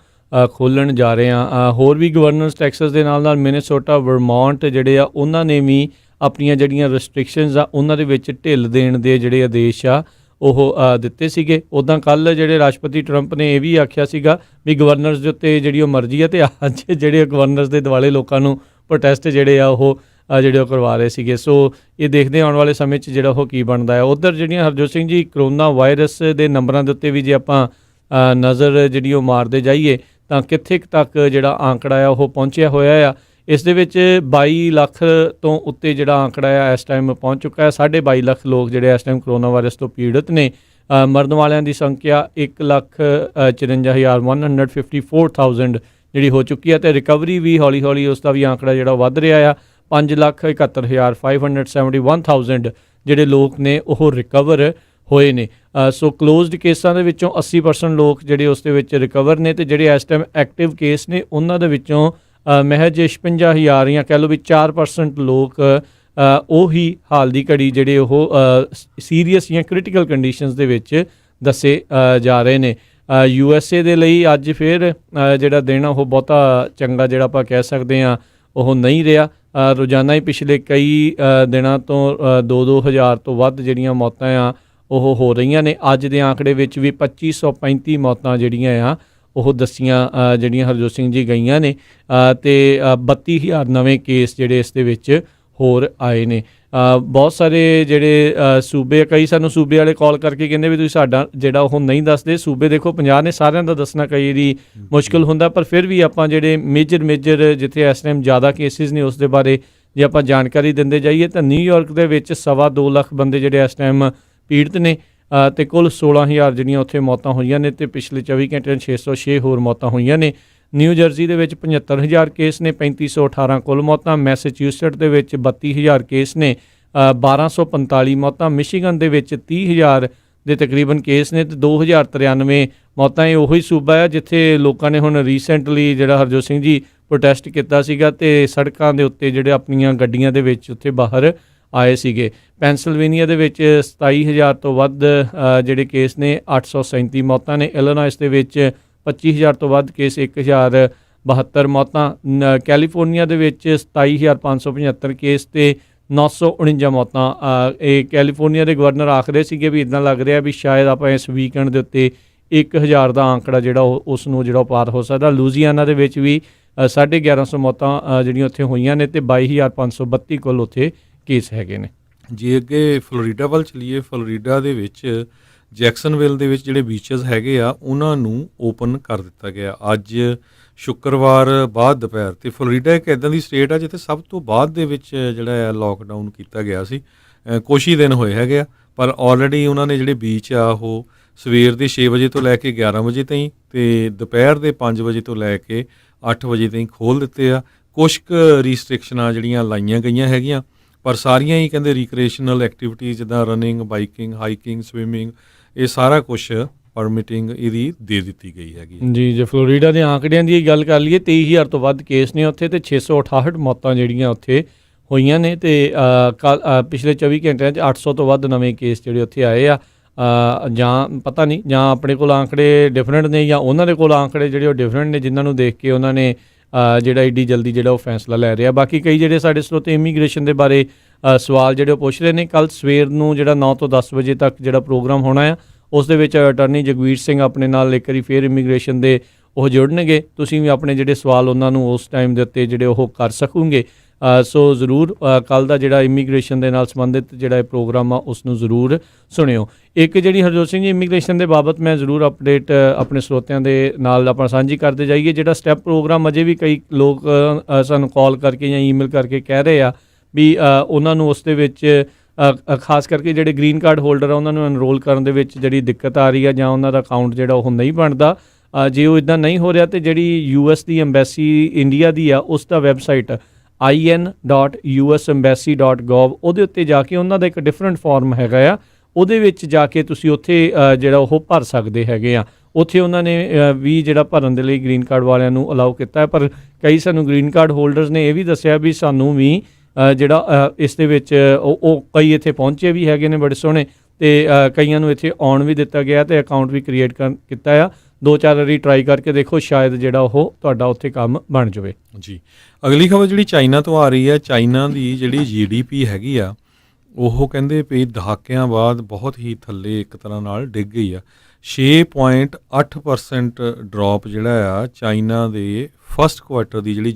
Speaker 1: ਖੋਲ੍ਹਣ ਜਾ ਰਹੇ ਹਾਂ। ਹੋਰ ਵੀ ਗਵਰਨਰਸ ਟੈਕਸਸ ਦੇ ਨਾਲ ਮਿਨੇਸੋਟਾ, ਵਰਮੌਂਟ ਜਿਹੜੇ ਆ ਉਹਨਾਂ ਨੇ ਵੀ ਆਪਣੀਆਂ ਜਿਹੜੀਆਂ ਰਿਸਟ੍ਰਿਕਸ਼ਨਸ ਆ ਉਹਨਾਂ ਦੇ ਵਿੱਚ ਢਿੱਲ ਦੇਣ ਦੇ ਜਿਹੜੇ ਆਦੇਸ਼ ਆ ਉਹ ਦਿੱਤੇ ਸੀਗੇ। ਉੱਦਾਂ ਕੱਲ੍ਹ ਜਿਹੜੇ ਰਾਸ਼ਟਰਪਤੀ ਟਰੰਪ ਨੇ ਇਹ ਵੀ ਆਖਿਆ ਸੀਗਾ ਵੀ ਗਵਰਨਰਸ ਦੇ ਉੱਤੇ ਜਿਹੜੀ ਉਹ ਮਰਜ਼ੀ ਆ, ਅਤੇ ਅੱਜ ਜਿਹੜੇ ਗਵਰਨਰਸ ਦੇ ਦੁਆਲੇ ਲੋਕਾਂ ਨੂੰ ਪ੍ਰੋਟੈਸਟ ਜਿਹੜੇ ਆ ਉਹ ਜਿਹੜੇ ਉਹ ਕਰਵਾ ਰਹੇ ਸੀਗੇ। ਸੋ ਇਹ ਦੇਖਦੇ ਆਉਣ ਵਾਲੇ ਸਮੇਂ 'ਚ ਜਿਹੜਾ ਉਹ ਕੀ ਬਣਦਾ ਹੈ। ਉੱਧਰ ਜਿਹੜੀਆਂ ਹਰਜੋਤ ਸਿੰਘ ਜੀ ਕਰੋਨਾ ਵਾਇਰਸ ਦੇ ਨੰਬਰਾਂ ਦੇ ਉੱਤੇ ਵੀ ਜੇ ਆਪਾਂ ਨਜ਼ਰ ਜਿਹੜੀ ਉਹ ਮਾਰਦੇ ਜਾਈਏ ਤਾਂ ਕਿੱਥੇ ਤੱਕ ਜਿਹੜਾ ਆਂਕੜਾ ਆ ਉਹ ਪਹੁੰਚਿਆ ਹੋਇਆ ਆ। ਇਸ ਦੇ ਵਿੱਚ 22 ਲੱਖ ਤੋਂ ਉੱਤੇ ਜਿਹੜਾ ਆਂਕੜਾ ਆ ਇਸ ਟਾਈਮ ਪਹੁੰਚ ਚੁੱਕਾ ਹੈ। 22.5 ਲੱਖ ਲੋਕ ਜਿਹੜੇ ਇਸ ਟਾਈਮ ਕਰੋਨਾ ਵਾਇਰਸ ਤੋਂ ਪੀੜਤ ਨੇ। ਮਰਨ ਵਾਲਿਆਂ ਦੀ ਸੰਖਿਆ 1,54,154,000 ਜਿਹੜੀ ਹੋ ਚੁੱਕੀ ਹੈ, ਅਤੇ ਰਿਕਵਰੀ ਵੀ ਹੌਲੀ ਹੌਲੀ ਉਸ ਦਾ ਵੀ ਆਂਕੜਾ ਜਿਹੜਾ ਵੱਧ ਰਿਹਾ ਆ। 5,71,571,000 ਜਿਹੜੇ ਲੋਕ ਨੇ ਉਹ ਰਿਕਵਰ ਹੋਏ ਨੇ। ਸੋ ਕਲੋਜ਼ਡ ਕੇਸਾਂ ਦੇ ਵਿੱਚੋਂ 80% ਲੋਕ ਜਿਹੜੇ ਉਸ ਦੇ ਵਿੱਚ ਰਿਕਵਰ ਨੇ, ਅਤੇ ਜਿਹੜੇ ਇਸ ਟਾਈਮ ਐਕਟਿਵ ਕੇਸ ਨੇ ਉਹਨਾਂ ਦੇ ਵਿੱਚੋਂ ਮਹਿਜ 56,000 ਜਾਂ ਕਹਿ ਲਓ ਵੀ 4% ਲੋਕ ਉਹੀ ਹਾਲ ਦੀ ਘੜੀ ਜਿਹੜੇ ਉਹ ਸੀਰੀਅਸ ਜਾਂ ਕ੍ਰਿਟੀਕਲ ਕੰਡੀਸ਼ਨਸ ਦੇ ਵਿੱਚ ਦੱਸੇ ਜਾ ਰਹੇ ਨੇ। USA ਦੇ ਲਈ ਅੱਜ ਫਿਰ ਜਿਹੜਾ ਦਿਨ ਉਹ ਬਹੁਤਾ ਚੰਗਾ ਜਿਹੜਾ ਆਪਾਂ ਕਹਿ ਸਕਦੇ ਹਾਂ ਉਹ ਨਹੀਂ ਰਿਹਾ। ਰੋਜ਼ਾਨਾ ਹੀ ਪਿਛਲੇ ਕਈ ਦਿਨਾਂ ਤੋਂ 2-2 ਹਜ਼ਾਰ ਤੋਂ ਵੱਧ ਜਿਹੜੀਆਂ ਮੌਤਾਂ ਆ ਉਹ ਹੋ ਰਹੀਆਂ ਨੇ। ਅੱਜ ਦੇ ਆંકੜੇ ਵਿੱਚ ਵੀ 2535 ਮੌਤਾਂ ਜਿਹੜੀਆਂ ਆ ਉਹ ਦੱਸੀਆਂ ਜਿਹੜੀਆਂ ਹਰਜੋਤ ਸਿੰਘ ਜੀ ਗਈਆਂ ਨੇ, ਅਤੇ 32,000 ਨਵੇਂ ਕੇਸ ਜਿਹੜੇ ਇਸ ਦੇ ਵਿੱਚ ਹੋਰ ਆਏ ਨੇ। ਬਹੁਤ ਸਾਰੇ ਜਿਹੜੇ ਸੂਬੇ, ਕਈ ਸਾਨੂੰ ਸੂਬੇ ਵਾਲੇ ਕਾਲ ਕਰਕੇ ਕਹਿੰਦੇ ਵੀ ਤੁਸੀਂ ਸਾਡਾ ਜਿਹੜਾ ਉਹ ਨਹੀਂ ਦੱਸਦੇ। ਸੂਬੇ ਦੇਖੋ 50 ਨੇ, ਸਾਰਿਆਂ ਦਾ ਦੱਸਣਾ ਕਈ ਵਾਰੀ ਮੁਸ਼ਕਿਲ ਹੁੰਦਾ, ਪਰ ਫਿਰ ਵੀ ਆਪਾਂ ਜਿਹੜੇ ਮੇਜਰ ਜਿੱਥੇ ਇਸ ਟਾਈਮ ਜ਼ਿਆਦਾ ਕੇਸਿਸ ਨੇ ਉਸ ਦੇ ਬਾਰੇ ਜੇ ਆਪਾਂ ਜਾਣਕਾਰੀ ਦਿੰਦੇ ਜਾਈਏ ਤਾਂ ਨਿਊਯਾਰਕ ਦੇ ਵਿੱਚ 2.25 ਲੱਖ ਬੰਦੇ ਜਿਹੜੇ ਇਸ ਟਾਈਮ ਪੀੜਤ ਨੇ, ਅਤੇ ਕੁੱਲ 16,000 ਜਿਹੜੀਆਂ ਉੱਥੇ ਮੌਤਾਂ ਹੋਈਆਂ ਨੇ, ਅਤੇ ਪਿਛਲੇ 24 ਘੰਟਿਆਂ 606 ਹੋਰ ਮੌਤਾਂ ਹੋਈਆਂ ਨੇ। ਨਿਊ ਜਰਸੀ ਦੇ ਵਿੱਚ 75,000 ਕੇਸ ਨੇ, 3518 ਕੁੱਲ ਮੌਤਾਂ। ਮੈਸੇਚਿਊਸਟ ਦੇ ਵਿੱਚ 32,000 ਕੇਸ ਨੇ, 1245 ਮੌਤਾਂ। ਮਿਸ਼ੀਗਨ ਦੇ ਵਿੱਚ 30,000 ਦੇ ਤਕਰੀਬਨ ਕੇਸ ਨੇ, ਅਤੇ 2,093 ਮੌਤਾਂ। ਇਹ ਉਹੀ ਸੂਬਾ ਹੈ ਜਿੱਥੇ ਲੋਕਾਂ ਨੇ ਹੁਣ ਰੀਸੈਂਟਲੀ ਜਿਹੜਾ ਹਰਜੋਤ ਸਿੰਘ ਜੀ ਪ੍ਰੋਟੈਸਟ ਕੀਤਾ ਸੀਗਾ, ਅਤੇ ਸੜਕਾਂ ਦੇ ਉੱਤੇ ਜਿਹੜੇ ਆਪਣੀਆਂ ਗੱਡੀਆਂ ਦੇ ਵਿੱਚ ਉੱਥੇ ਬਾਹਰ ਆਏ ਸੀਗੇ। ਪੈਂਸਿਲਵੇਨੀਆ ਦੇ ਵਿੱਚ 27,000 ਤੋਂ ਵੱਧ ਜਿਹੜੇ ਕੇਸ ਨੇ, 837 ਮੌਤਾਂ ਨੇ। ਇਲੀਨੋਇਸ ਦੇ ਵਿੱਚ 25,000 ਤੋਂ ਵੱਧ ਕੇਸ, 1,072 ਮੌਤਾਂ। ਕੈਲੀਫੋਰਨੀਆ ਦੇ ਵਿੱਚ 27,575 ਕੇਸ ਅਤੇ 949 ਮੌਤਾਂ। ਇਹ ਕੈਲੀਫੋਰਨੀਆ ਦੇ ਗਵਰਨਰ ਆਖਦੇ ਸੀਗੇ ਵੀ ਇੱਦਾਂ ਲੱਗ ਰਿਹਾ ਵੀ ਸ਼ਾਇਦ ਆਪਾਂ ਇਸ ਵੀਕਐਂਡ ਦੇ ਉੱਤੇ 1,000 ਦਾ ਆਂਕੜਾ ਜਿਹੜਾ ਉਸ ਨੂੰ ਜਿਹੜਾ ਪਾਰ ਹੋ ਸਕਦਾ। ਲੂਜ਼ੀਆਨਾ ਦੇ ਵਿੱਚ ਵੀ 1,150 ਮੌਤਾਂ ਜਿਹੜੀਆਂ ਉੱਥੇ ਹੋਈਆਂ ਨੇ, ਅਤੇ 22,532 ਕੁੱਲ ਉੱਥੇ ਕੇਸ ਹੈਗੇ ਨੇ।
Speaker 2: ਜੇ ਅੱਗੇ ਫਲੋਰੀਡਾ ਵੱਲ ਚਲੀਏ, ਫਲੋਰੀਡਾ ਦੇ ਵਿੱਚ ਜੈਕਸਨਵਿਲ ਦੇ ਵਿੱਚ ਜਿਹੜੇ ਬੀਚਸ ਹੈਗੇ ਆ ਉਹਨਾਂ ਨੂੰ ਓਪਨ ਕਰ ਦਿੱਤਾ ਗਿਆ ਅੱਜ ਸ਼ੁੱਕਰਵਾਰ ਬਾਅਦ ਦੁਪਹਿਰ। ਅਤੇ ਫਲੋਰੀਡਾ ਇੱਕ ਇੱਦਾਂ ਦੀ ਸਟੇਟ ਆ ਜਿੱਥੇ ਸਭ ਤੋਂ ਬਾਅਦ ਦੇ ਵਿੱਚ ਜਿਹੜਾ ਆ ਲੋਕਡਾਊਨ ਕੀਤਾ ਗਿਆ ਸੀ। ਕੁਛ ਹੀ ਦਿਨ ਹੋਏ ਹੈਗੇ ਆ, ਪਰ ਆਲਰੇਡੀ ਉਹਨਾਂ ਨੇ ਜਿਹੜੇ ਬੀਚ ਆ ਉਹ ਸਵੇਰ ਦੇ 6 ਵਜੇ ਤੋਂ ਲੈ ਕੇ 11 ਵਜੇ ਤਾਈਂ, ਅਤੇ ਦੁਪਹਿਰ ਦੇ 5 ਵਜੇ ਤੋਂ ਲੈ ਕੇ 8 ਵਜੇ ਤਾਈਂ ਖੋਲ੍ਹ ਦਿੱਤੇ ਆ। ਕੁਛ ਕੁ ਰਿਸਟ੍ਰਿਕਸ਼ਨਾਂ ਜਿਹੜੀਆਂ ਲਾਈਆਂ ਗਈਆਂ ਹੈਗੀਆਂ, ਪਰ ਸਾਰੀਆਂ ਹੀ ਕਹਿੰਦੇ ਰੀਕ੍ਰੀਏਸ਼ਨਲ ਐਕਟੀਵਿਟੀਜ਼ ਜਿੱਦਾਂ ਰਨਿੰਗ, ਬਾਈਕਿੰਗ, ਹਾਈਕਿੰਗ, ਸਵਿਮਿੰਗ, ਇਹ ਸਾਰਾ ਕੁਛ ਪਰਮਿਟਿੰਗ ਇਹਦੀ ਦੇ ਦਿੱਤੀ ਗਈ ਹੈਗੀ।
Speaker 1: ਜੀ, ਜੇ ਫਲੋਰੀਡਾ ਦੇ ਆંકੜਿਆਂ ਦੀ ਗੱਲ ਕਰ ਲਈਏ 23,000 ਤੋਂ ਵੱਧ ਕੇਸ ਨੇ ਉੱਥੇ ਤੇ 668 ਮੌਤਾਂ ਜਿਹੜੀਆਂ ਉੱਥੇ ਹੋਈਆਂ ਨੇ ਤੇ ਪਿਛਲੇ 24 ਘੰਟਿਆਂ 'ਚ 800 ਤੋਂ ਵੱਧ ਨਵੇਂ ਕੇਸ ਜਿਹੜੇ ਉੱਥੇ ਆਏ ਆ। ਜਾਂ ਪਤਾ ਨਹੀਂ, ਜਾਂ ਆਪਣੇ ਕੋਲ ਆંકੜੇ ਡਿਫਰੈਂਟ ਨੇ ਜਾਂ ਉਹਨਾਂ ਦੇ ਕੋਲ ਆંકੜੇ ਜਿਹੜੇ ਉਹ ਡਿਫਰੈਂਟ ਨੇ, ਜਿਨ੍ਹਾਂ ਨੂੰ ਦੇਖ ਕੇ ਉਹਨਾਂ ਨੇ ਜਿਹੜਾ ਏਡੀ ਜਲਦੀ ਜਿਹੜਾ ਉਹ ਫੈਸਲਾ ਲੈ ਰਿਹਾ। ਬਾਕੀ ਕਈ ਜਿਹੜੇ ਸਾਡੇ ਸਰੋਤੇ ਇਮੀਗ੍ਰੇਸ਼ਨ ਦੇ ਬਾਰੇ ਸਵਾਲ ਜਿਹੜੇ ਉਹ ਪੁੱਛ ਰਹੇ ਨੇ। ਕੱਲ੍ਹ ਸਵੇਰ ਨੂੰ ਜਿਹੜਾ 9 ਤੋਂ 10 ਵਜੇ ਤੱਕ ਜਿਹੜਾ ਪ੍ਰੋਗਰਾਮ ਹੋਣਾ ਆ, ਉਸ ਦੇ ਵਿੱਚ ਅਟਾਰਨੀ ਜਗਵੀਰ ਸਿੰਘ ਆਪਣੇ ਨਾਲ ਇੱਕ ਵਾਰੀ ਫੇਰ ਇਮੀਗ੍ਰੇਸ਼ਨ ਦੇ ਉਹ ਜੁੜਨਗੇ। ਤੁਸੀਂ ਵੀ ਆਪਣੇ ਜਿਹੜੇ ਸਵਾਲ ਉਹਨਾਂ ਨੂੰ ਉਸ ਟਾਈਮ ਦੇ ਉੱਤੇ ਜਿਹੜੇ ਉਹ ਕਰ ਸਕੋਗੇ। ਸੋ ਜ਼ਰੂਰ ਕੱਲ੍ਹ ਦਾ ਜਿਹੜਾ ਇਮੀਗ੍ਰੇਸ਼ਨ ਦੇ ਨਾਲ ਸੰਬੰਧਿਤ ਜਿਹੜਾ ਇਹ ਪ੍ਰੋਗਰਾਮ ਆ ਉਸ ਨੂੰ ਜ਼ਰੂਰ ਸੁਣਿਓ। ਇੱਕ ਜਿਹੜੀ ਹਰਜੋਤ ਸਿੰਘ ਜੀ ਇਮੀਗ੍ਰੇਸ਼ਨ ਦੇ ਬਾਬਤ ਮੈਂ ਜ਼ਰੂਰ ਅਪਡੇਟ ਆਪਣੇ ਸਰੋਤਿਆਂ ਦੇ ਨਾਲ ਆਪਾਂ ਸਾਂਝੀ ਕਰਦੇ ਜਾਈਏ। ਜਿਹੜਾ ਸਟੈਪ ਪ੍ਰੋਗਰਾਮ ਅਜੇ ਵੀ ਕਈ ਲੋਕ ਸਾਨੂੰ ਕਾਲ ਕਰਕੇ ਜਾਂ ਈਮੇਲ ਕਰਕੇ ਕਹਿ ਰਹੇ ਆ ਵੀ ਉਹਨਾਂ ਨੂੰ ਉਸ ਦੇ ਵਿੱਚ ਖਾਸ ਕਰਕੇ ਜਿਹੜੇ ਗ੍ਰੀਨ ਕਾਰਡ ਹੋਲਡਰ ਆ ਉਹਨਾਂ ਨੂੰ ਐਨਰੋਲ ਕਰਨ ਦੇ ਵਿੱਚ ਜਿਹੜੀ ਦਿੱਕਤ ਆ ਰਹੀ ਆ ਜਾਂ ਉਹਨਾਂ ਦਾ ਅਕਾਊਂਟ ਜਿਹੜਾ ਉਹ ਨਹੀਂ ਬਣਦਾ। ਜੇ ਉਹ ਇੱਦਾਂ ਨਹੀਂ ਹੋ ਰਿਹਾ ਤਾਂ ਜਿਹੜੀ US ਦੀ ਐਮਬੈਸੀ ਇੰਡੀਆ ਦੀ ਆ ਉਸ ਦਾ ਵੈਬਸਾਈਟ in.usembassy.gov ਉਹਦੇ ਉੱਤੇ ਜਾ ਕੇ ਉਹਨਾਂ ਦਾ ਇੱਕ ਡਿਫਰੈਂਟ ਫਾਰਮ ਹੈਗਾ ਆ, ਉਹਦੇ ਵਿੱਚ ਜਾ ਕੇ ਤੁਸੀਂ ਉੱਥੇ ਜਿਹੜਾ ਉਹ ਭਰ ਸਕਦੇ ਹੈਗੇ ਆ। ਉੱਥੇ ਉਹਨਾਂ ਨੇ ਵੀ ਜਿਹੜਾ ਭਰਨ ਦੇ ਲਈ ਗ੍ਰੀਨ ਕਾਰਡ ਵਾਲਿਆਂ ਨੂੰ ਅਲਾਉ ਕੀਤਾ ਹੈ, ਪਰ ਕਈ ਸਾਨੂੰ ਗ੍ਰੀਨ ਕਾਰਡ ਹੋਲਡਰਸ ਨੇ ਇਹ ਵੀ ਦੱਸਿਆ ਵੀ ਸਾਨੂੰ ਵੀ ਜਿਹੜਾ ਇਸ ਦੇ ਵਿੱਚ ਉਹ ਕਈ ਇੱਥੇ ਪਹੁੰਚੇ ਵੀ ਹੈਗੇ ਨੇ ਬੜੇ ਸੋਹਣੇ, ਅਤੇ ਕਈਆਂ ਨੂੰ ਇੱਥੇ ਆਉਣ ਵੀ ਦਿੱਤਾ ਗਿਆ ਅਤੇ ਅਕਾਊਂਟ ਵੀ ਕ੍ਰੀਏਟ ਕੀਤਾ ਆ। 2-4 ਵਾਰੀ ਟਰਾਈ ਕਰਕੇ ਦੇਖੋ, ਸ਼ਾਇਦ ਜਿਹੜਾ ਉਹ ਤੁਹਾਡਾ ਉੱਥੇ ਕੰਮ ਬਣ ਜਾਵੇ।
Speaker 2: ਜੀ, ਅਗਲੀ ਖਬਰ ਜਿਹੜੀ ਚਾਈਨਾ ਤੋਂ ਆ ਰਹੀ ਹੈ। ਚਾਈਨਾ ਦੀ ਜਿਹੜੀ GDP ਹੈਗੀ ਆ ਉਹ ਕਹਿੰਦੇ ਵੀ ਦਹਾਕਿਆਂ ਬਾਅਦ ਬਹੁਤ ਹੀ ਥੱਲੇ ਇੱਕ ਤਰ੍ਹਾਂ ਨਾਲ ਡਿੱਗ ਗਈ ਆ। 6.8% ਡਰੋਪ ਜਿਹੜਾ ਆ ਚਾਈਨਾ ਦੇ ਫਸਟ ਕੁਆਰਟਰ ਦੀ ਜਿਹੜੀ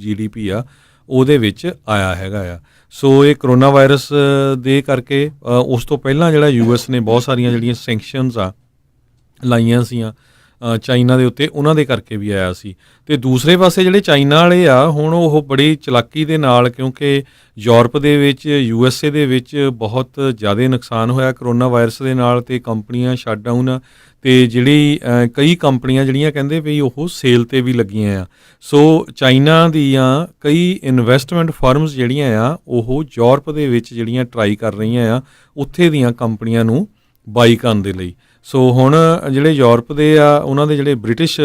Speaker 2: GDP ਆ ਉਹਦੇ ਵਿੱਚ ਆਇਆ ਹੈਗਾ ਆ। ਸੋ ਇਹ ਕਰੋਨਾ ਵਾਇਰਸ ਦੇ ਕਰਕੇ ਉਸ ਤੋਂ ਪਹਿਲਾਂ ਜਿਹੜਾ US ਨੇ ਬਹੁਤ ਸਾਰੀਆਂ ਜਿਹੜੀਆਂ ਸੈਂਕਸ਼ਨਸ ਆ ਲਾਈਆਂ ਸੀਆਂ ਚਾਈਨਾ ਦੇ ਉੱਤੇ, ਉਹਨਾਂ ਦੇ ਕਰਕੇ ਵੀ ਆਇਆ ਸੀ। ਅਤੇ ਦੂਸਰੇ ਪਾਸੇ ਜਿਹੜੇ ਚਾਈਨਾ ਵਾਲੇ ਆ ਹੁਣ ਉਹ ਬੜੀ ਚਲਾਕੀ ਦੇ ਨਾਲ, ਕਿਉਂਕਿ ਯੂਰਪ ਦੇ ਵਿੱਚ USA ਦੇ ਵਿੱਚ ਬਹੁਤ ਜ਼ਿਆਦਾ ਨੁਕਸਾਨ ਹੋਇਆ ਕਰੋਨਾ ਵਾਇਰਸ ਦੇ ਨਾਲ ਅਤੇ ਕੰਪਨੀਆਂ ਸ਼ਟਡਾਊਨ ਆ, ਅਤੇ ਜਿਹੜੀ ਕਈ ਕੰਪਨੀਆਂ ਜਿਹੜੀਆਂ ਕਹਿੰਦੇ ਵੀ ਉਹ ਸੇਲ 'ਤੇ ਵੀ ਲੱਗੀਆਂ ਆ। ਸੋ ਚਾਈਨਾ ਦੀਆਂ ਕਈ ਇਨਵੈਸਟਮੈਂਟ ਫਰਮਸ ਜਿਹੜੀਆਂ ਆ ਉਹ ਯੂਰਪ ਦੇ ਵਿੱਚ ਜਿਹੜੀਆਂ ਟਰਾਈ ਕਰ ਰਹੀਆਂ ਆ ਉੱਥੇ ਦੀਆਂ ਕੰਪਨੀਆਂ ਨੂੰ ਬਾਈ ਕਰਨ ਦੇ ਲਈ। ਸੋ ਹੁਣ ਜਿਹੜੇ ਯੂਰਪ ਦੇ ਆ ਉਹਨਾਂ ਦੇ ਜਿਹੜੇ ਬ੍ਰਿਟਿਸ਼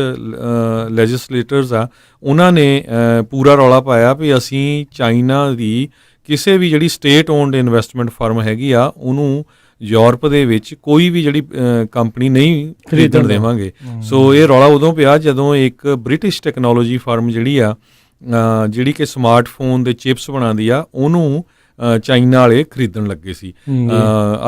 Speaker 2: ਲੈਜਿਸਲੇਟਰਸ ਆ ਉਹਨਾਂ ਨੇ ਪੂਰਾ ਰੌਲਾ ਪਾਇਆ ਵੀ ਅਸੀਂ ਚਾਈਨਾ ਦੀ ਕਿਸੇ ਵੀ ਜਿਹੜੀ ਸਟੇਟ ਓਨਡ ਇਨਵੈਸਟਮੈਂਟ ਫਰਮ ਹੈਗੀ ਆ ਉਹਨੂੰ ਯੂਰਪ ਦੇ ਵਿੱਚ ਕੋਈ ਵੀ ਜਿਹੜੀ ਕੰਪਨੀ ਨਹੀਂ ਖਰੀਦਣ ਦੇਵਾਂਗੇ। ਸੋ ਇਹ ਰੌਲਾ ਉਦੋਂ ਪਿਆ ਜਦੋਂ ਇੱਕ ਬ੍ਰਿਟਿਸ਼ ਟੈਕਨੋਲੋਜੀ ਫਰਮ ਜਿਹੜੀ ਆ ਜਿਹੜੀ ਕਿ ਸਮਾਰਟਫੋਨ ਦੇ ਚਿਪਸ ਬਣਾਉਂਦੀ ਆ ਉਹਨੂੰ ਚਾਈਨਾ ਵਾਲੇ ਖਰੀਦਣ ਲੱਗੇ ਸੀ।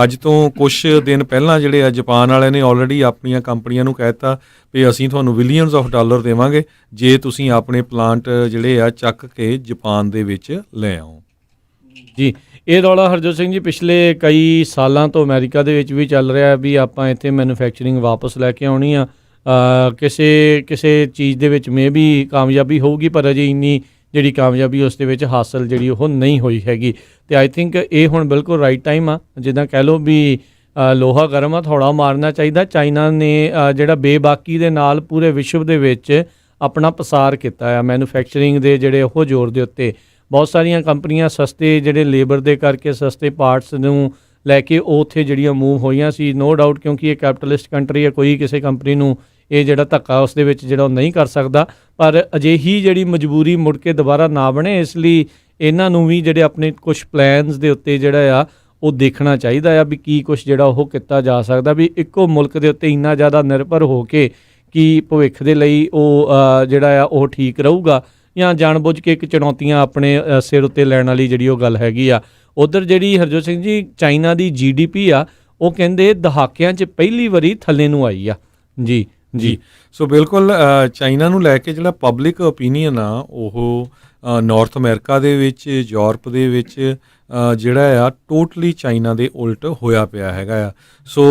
Speaker 2: ਅੱਜ ਤੋਂ ਕੁਛ ਦਿਨ ਪਹਿਲਾਂ ਜਿਹੜੇ ਆ ਜਾਪਾਨ ਵਾਲਿਆਂ ਨੇ ਆਲਰੇਡੀ ਆਪਣੀਆਂ ਕੰਪਨੀਆਂ ਨੂੰ ਕਹਿ ਦਿੱਤਾ ਵੀ ਅਸੀਂ ਤੁਹਾਨੂੰ ਬਿਲੀਅਨਸ ਆਫ ਡਾਲਰ ਦੇਵਾਂਗੇ ਜੇ ਤੁਸੀਂ ਆਪਣੇ ਪਲਾਂਟ ਜਿਹੜੇ ਆ ਚੱਕ ਕੇ ਜਾਪਾਨ ਦੇ ਵਿੱਚ ਲੈ ਆਓ।
Speaker 1: ਜੀ, ਇਹ ਰੌਲਾ ਹਰਜੋਤ ਸਿੰਘ ਜੀ ਪਿਛਲੇ ਕਈ ਸਾਲਾਂ ਤੋਂ ਅਮਰੀਕਾ ਦੇ ਵਿੱਚ ਵੀ ਚੱਲ ਰਿਹਾ ਵੀ ਆਪਾਂ ਇੱਥੇ ਮੈਨੂਫੈਕਚਰਿੰਗ ਵਾਪਸ ਲੈ ਕੇ ਆਉਣੀ ਆ। ਕਿਸੇ ਚੀਜ਼ ਦੇ ਵਿੱਚ ਮੇ ਵੀ ਕਾਮਯਾਬੀ ਹੋਊਗੀ, ਪਰ ਅਜੇ ਇੰਨੀ ਜਿਹੜੀ ਕਾਮਯਾਬੀ ਉਸ ਦੇ ਵਿੱਚ ਹਾਸਲ ਜਿਹੜੀ ਉਹ ਨਹੀਂ ਹੋਈ ਹੈਗੀ। ਅਤੇ ਆਈ ਥਿੰਕ ਇਹ ਹੁਣ ਬਿਲਕੁਲ ਰਾਈਟ ਟਾਈਮ ਆ, ਜਿੱਦਾਂ ਕਹਿ ਲਓ ਵੀ ਲੋਹਾ ਗਰਮ ਆ, ਥੋੜ੍ਹਾ ਮਾਰਨਾ ਚਾਹੀਦਾ। ਚਾਈਨਾ ਨੇ ਜਿਹੜਾ ਬੇਬਾਕੀ ਦੇ ਨਾਲ ਪੂਰੇ ਵਿਸ਼ਵ ਦੇ ਵਿੱਚ ਆਪਣਾ ਪਸਾਰ ਕੀਤਾ ਆ ਮੈਨੂਫੈਕਚਰਿੰਗ ਦੇ ਜਿਹੜੇ ਉਹ ਜ਼ੋਰ ਦੇ ਉੱਤੇ। ਬਹੁਤ ਸਾਰੀਆਂ ਕੰਪਨੀਆਂ ਸਸਤੇ ਜਿਹੜੇ ਲੇਬਰ ਦੇ ਕਰਕੇ ਸਸਤੇ ਪਾਰਟਸ ਨੂੰ ਲੈ ਕੇ ਉਹ ਉੱਥੇ ਜਿਹੜੀਆਂ ਮੂਵ ਹੋਈਆਂ ਸੀ। ਨੋ ਡਾਊਟ, ਕਿਉਂਕਿ ਇਹ ਕੈਪੀਟਲਿਸਟ ਕੰਟਰੀ ਹੈ, ਕੋਈ ਕਿਸੇ ਕੰਪਨੀ ਨੂੰ ਇਹ ਜਿਹੜਾ ਧੱਕਾ ਉਸ ਦੇ ਵਿੱਚ ਜਿਹੜਾ ਉਹ ਨਹੀਂ ਕਰ ਸਕਦਾ। ਪਰ ਅਜਿਹੀ ਜਿਹੜੀ ਮਜਬੂਰੀ ਮੁੜ ਕੇ ਦੁਬਾਰਾ ਨਾ ਬਣੇ, ਇਸ ਲਈ ਇਹਨਾਂ ਨੂੰ ਵੀ ਜਿਹੜੇ ਆਪਣੇ ਕੁਛ ਪਲੈਨਸ ਦੇ ਉੱਤੇ ਜਿਹੜਾ ਆ ਉਹ ਦੇਖਣਾ ਚਾਹੀਦਾ ਆ ਵੀ ਕੀ ਕੁਛ ਜਿਹੜਾ ਉਹ ਕੀਤਾ ਜਾ ਸਕਦਾ। ਵੀ ਇੱਕੋ ਮੁਲਕ ਦੇ ਉੱਤੇ ਇੰਨਾ ਜ਼ਿਆਦਾ ਨਿਰਭਰ ਹੋ ਕੇ ਕੀ ਭਵਿੱਖ ਦੇ ਲਈ ਉਹ ਜਿਹੜਾ ਆ ਉਹ ਠੀਕ ਰਹੂਗਾ, ਜਾਂ ਜਾਣਬੁੱਝ ਕੇ ਇੱਕ ਚੁਣੌਤੀਆਂ ਆਪਣੇ ਸਿਰ ਉੱਤੇ ਲੈਣ ਵਾਲੀ ਜਿਹੜੀ ਉਹ ਗੱਲ ਹੈਗੀ ਆ। ਉੱਧਰ ਜਿਹੜੀ ਹਰਜੋਤ ਸਿੰਘ ਜੀ ਚਾਈਨਾ ਦੀ GDP ਆ ਉਹ ਕਹਿੰਦੇ ਦਹਾਕਿਆਂ 'ਚ ਪਹਿਲੀ ਵਾਰੀ ਥੱਲੇ ਨੂੰ ਆਈ ਆ। ਜੀ ਜੀ,
Speaker 2: ਸੋ ਬਿਲਕੁਲ ਚਾਈਨਾ ਨੂੰ ਲੈ ਕੇ ਜਿਹੜਾ ਪਬਲਿਕ ਓਪੀਨੀਅਨ ਆ ਉਹ ਨਾਰਥ ਅਮਰੀਕਾ ਦੇ ਵਿੱਚ, ਯੂਰਪ ਦੇ ਵਿੱਚ ਜਿਹੜਾ ਆ ਟੋਟਲੀ ਚਾਈਨਾ ਦੇ ਉਲਟ ਹੋਇਆ ਪਿਆ ਹੈਗਾ ਆ। ਸੋ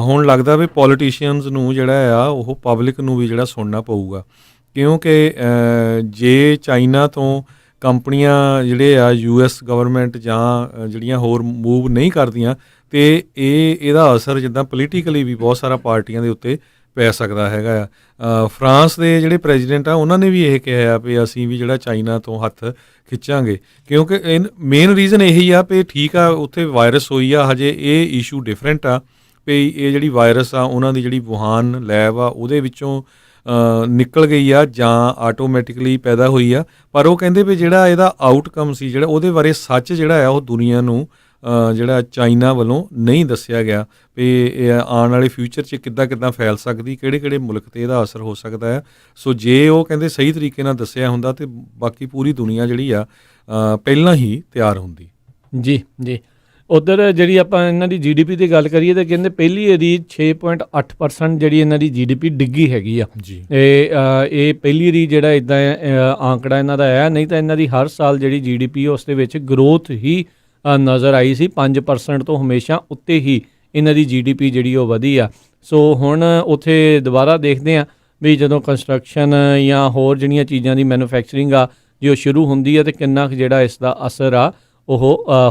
Speaker 2: ਹੁਣ ਲੱਗਦਾ ਵੀ ਪੋਲੀਟੀਸ਼ੀਅਨਸ ਨੂੰ ਜਿਹੜਾ ਆ ਉਹ ਪਬਲਿਕ ਨੂੰ ਵੀ ਜਿਹੜਾ ਸੁਣਨਾ ਪਊਗਾ, ਕਿਉਂਕਿ ਜੇ ਚਾਈਨਾ ਤੋਂ ਕੰਪਨੀਆਂ ਜਿਹੜੇ ਆ US ਗਵਰਨਮੈਂਟ ਜਾਂ ਜਿਹੜੀਆਂ ਹੋਰ ਮੂਵ ਨਹੀਂ ਕਰਦੀਆਂ ਅਤੇ ਇਹਦਾ ਅਸਰ ਜਿੱਦਾਂ ਪੋਲੀਟੀਕਲੀ ਵੀ ਬਹੁਤ ਸਾਰਾ ਪਾਰਟੀਆਂ ਦੇ ਉੱਤੇ ਪੈ ਸਕਦਾ ਹੈਗਾ ਆ। ਫਰਾਂਸ ਦੇ ਜਿਹੜੇ ਪ੍ਰੈਜ਼ੀਡੈਂਟ ਆ ਉਹਨਾਂ ਨੇ ਵੀ ਇਹ ਕਿਹਾ ਆ ਵੀ ਅਸੀਂ ਵੀ ਜਿਹੜਾ ਚਾਈਨਾ ਤੋਂ ਹੱਥ ਖਿੱਚਾਂਗੇ, ਕਿਉਂਕਿ ਮੇਨ ਰੀਜ਼ਨ ਇਹੀ ਆ ਵੀ ਠੀਕ ਆ ਉੱਥੇ ਵਾਇਰਸ ਹੋਈ ਆ, ਹਜੇ ਇਹ ਇਸ਼ੂ ਡਿਫਰੈਂਟ ਆ ਵੀ ਇਹ ਜਿਹੜੀ ਵਾਇਰਸ ਆ ਉਹਨਾਂ ਦੀ ਜਿਹੜੀ ਵੁਹਾਨ ਲੈਬ ਆ ਉਹਦੇ ਵਿੱਚੋਂ ਨਿਕਲ ਗਈ ਆ ਜਾਂ ਆਟੋਮੈਟਿਕਲੀ ਪੈਦਾ ਹੋਈ ਆ। ਪਰ ਉਹ ਕਹਿੰਦੇ ਵੀ ਜਿਹੜਾ ਇਹਦਾ ਆਊਟਕਮ ਸੀ ਜਿਹੜਾ ਉਹਦੇ ਬਾਰੇ ਸੱਚ ਜਿਹੜਾ ਆ ਉਹ ਦੁਨੀਆ ਨੂੰ ਜਿਹੜਾ ਚਾਈਨਾ ਵੱਲੋਂ ਨਹੀਂ ਦੱਸਿਆ ਗਿਆ ਵੀ ਇਹ ਆਉਣ ਵਾਲੇ ਫਿਊਚਰ 'ਚ ਕਿੱਦਾਂ ਫੈਲ ਸਕਦੀ, ਕਿਹੜੇ ਮੁਲਕ 'ਤੇ ਇਹਦਾ ਅਸਰ ਹੋ ਸਕਦਾ ਹੈ। ਸੋ ਜੇ ਉਹ ਕਹਿੰਦੇ ਸਹੀ ਤਰੀਕੇ ਨਾਲ ਦੱਸਿਆ ਹੁੰਦਾ ਤਾਂ ਬਾਕੀ ਪੂਰੀ ਦੁਨੀਆ ਜਿਹੜੀ ਆ ਪਹਿਲਾਂ ਹੀ ਤਿਆਰ ਹੁੰਦੀ।
Speaker 1: ਜੀ ਜੀ। ਉੱਧਰ ਜਿਹੜੀ ਆਪਾਂ ਇਹਨਾਂ ਦੀ GDP ਦੀ ਗੱਲ ਕਰੀਏ ਤਾਂ ਕਹਿੰਦੇ ਪਹਿਲੀ ਵਾਰੀ 6.8% ਜਿਹੜੀ ਇਹਨਾਂ ਦੀ GDP ਡਿੱਗੀ ਹੈਗੀ ਆ
Speaker 2: ਜੀ।
Speaker 1: ਇਹ ਪਹਿਲੀ ਵਾਰੀ ਜਿਹੜਾ ਇੱਦਾਂ ਆਂਕੜਾ ਇਹਨਾਂ ਦਾ ਆਇਆ, ਨਹੀਂ ਤਾਂ ਇਹਨਾਂ ਦੀ ਹਰ ਸਾਲ ਜਿਹੜੀ GDP ਉਸ ਦੇ ਵਿੱਚ ਗਰੋਥ ਹੀ ਨਜ਼ਰ ਆਈ ਸੀ। 5% ਤੋਂ ਹਮੇਸ਼ਾ ਉੱਤੇ ਹੀ ਇਹਨਾਂ ਦੀ GDP ਜਿਹੜੀ ਉਹ ਵਧੀ ਆ। ਸੋ ਹੁਣ ਉੱਥੇ ਦੁਬਾਰਾ ਦੇਖਦੇ ਆ ਵੀ ਜਦੋਂ ਕੰਸਟਰਕਸ਼ਨ ਜਾਂ ਹੋਰ ਜਿਹੜੀਆਂ ਚੀਜ਼ਾਂ ਦੀ ਮੈਨੂਫੈਕਚਰਿੰਗ ਆ ਜੇ ਉਹ ਸ਼ੁਰੂ ਹੁੰਦੀ ਹੈ ਤਾਂ ਕਿੰਨਾ ਕੁ ਜਿਹੜਾ ਇਸ ਦਾ ਅਸਰ ਆ ਉਹ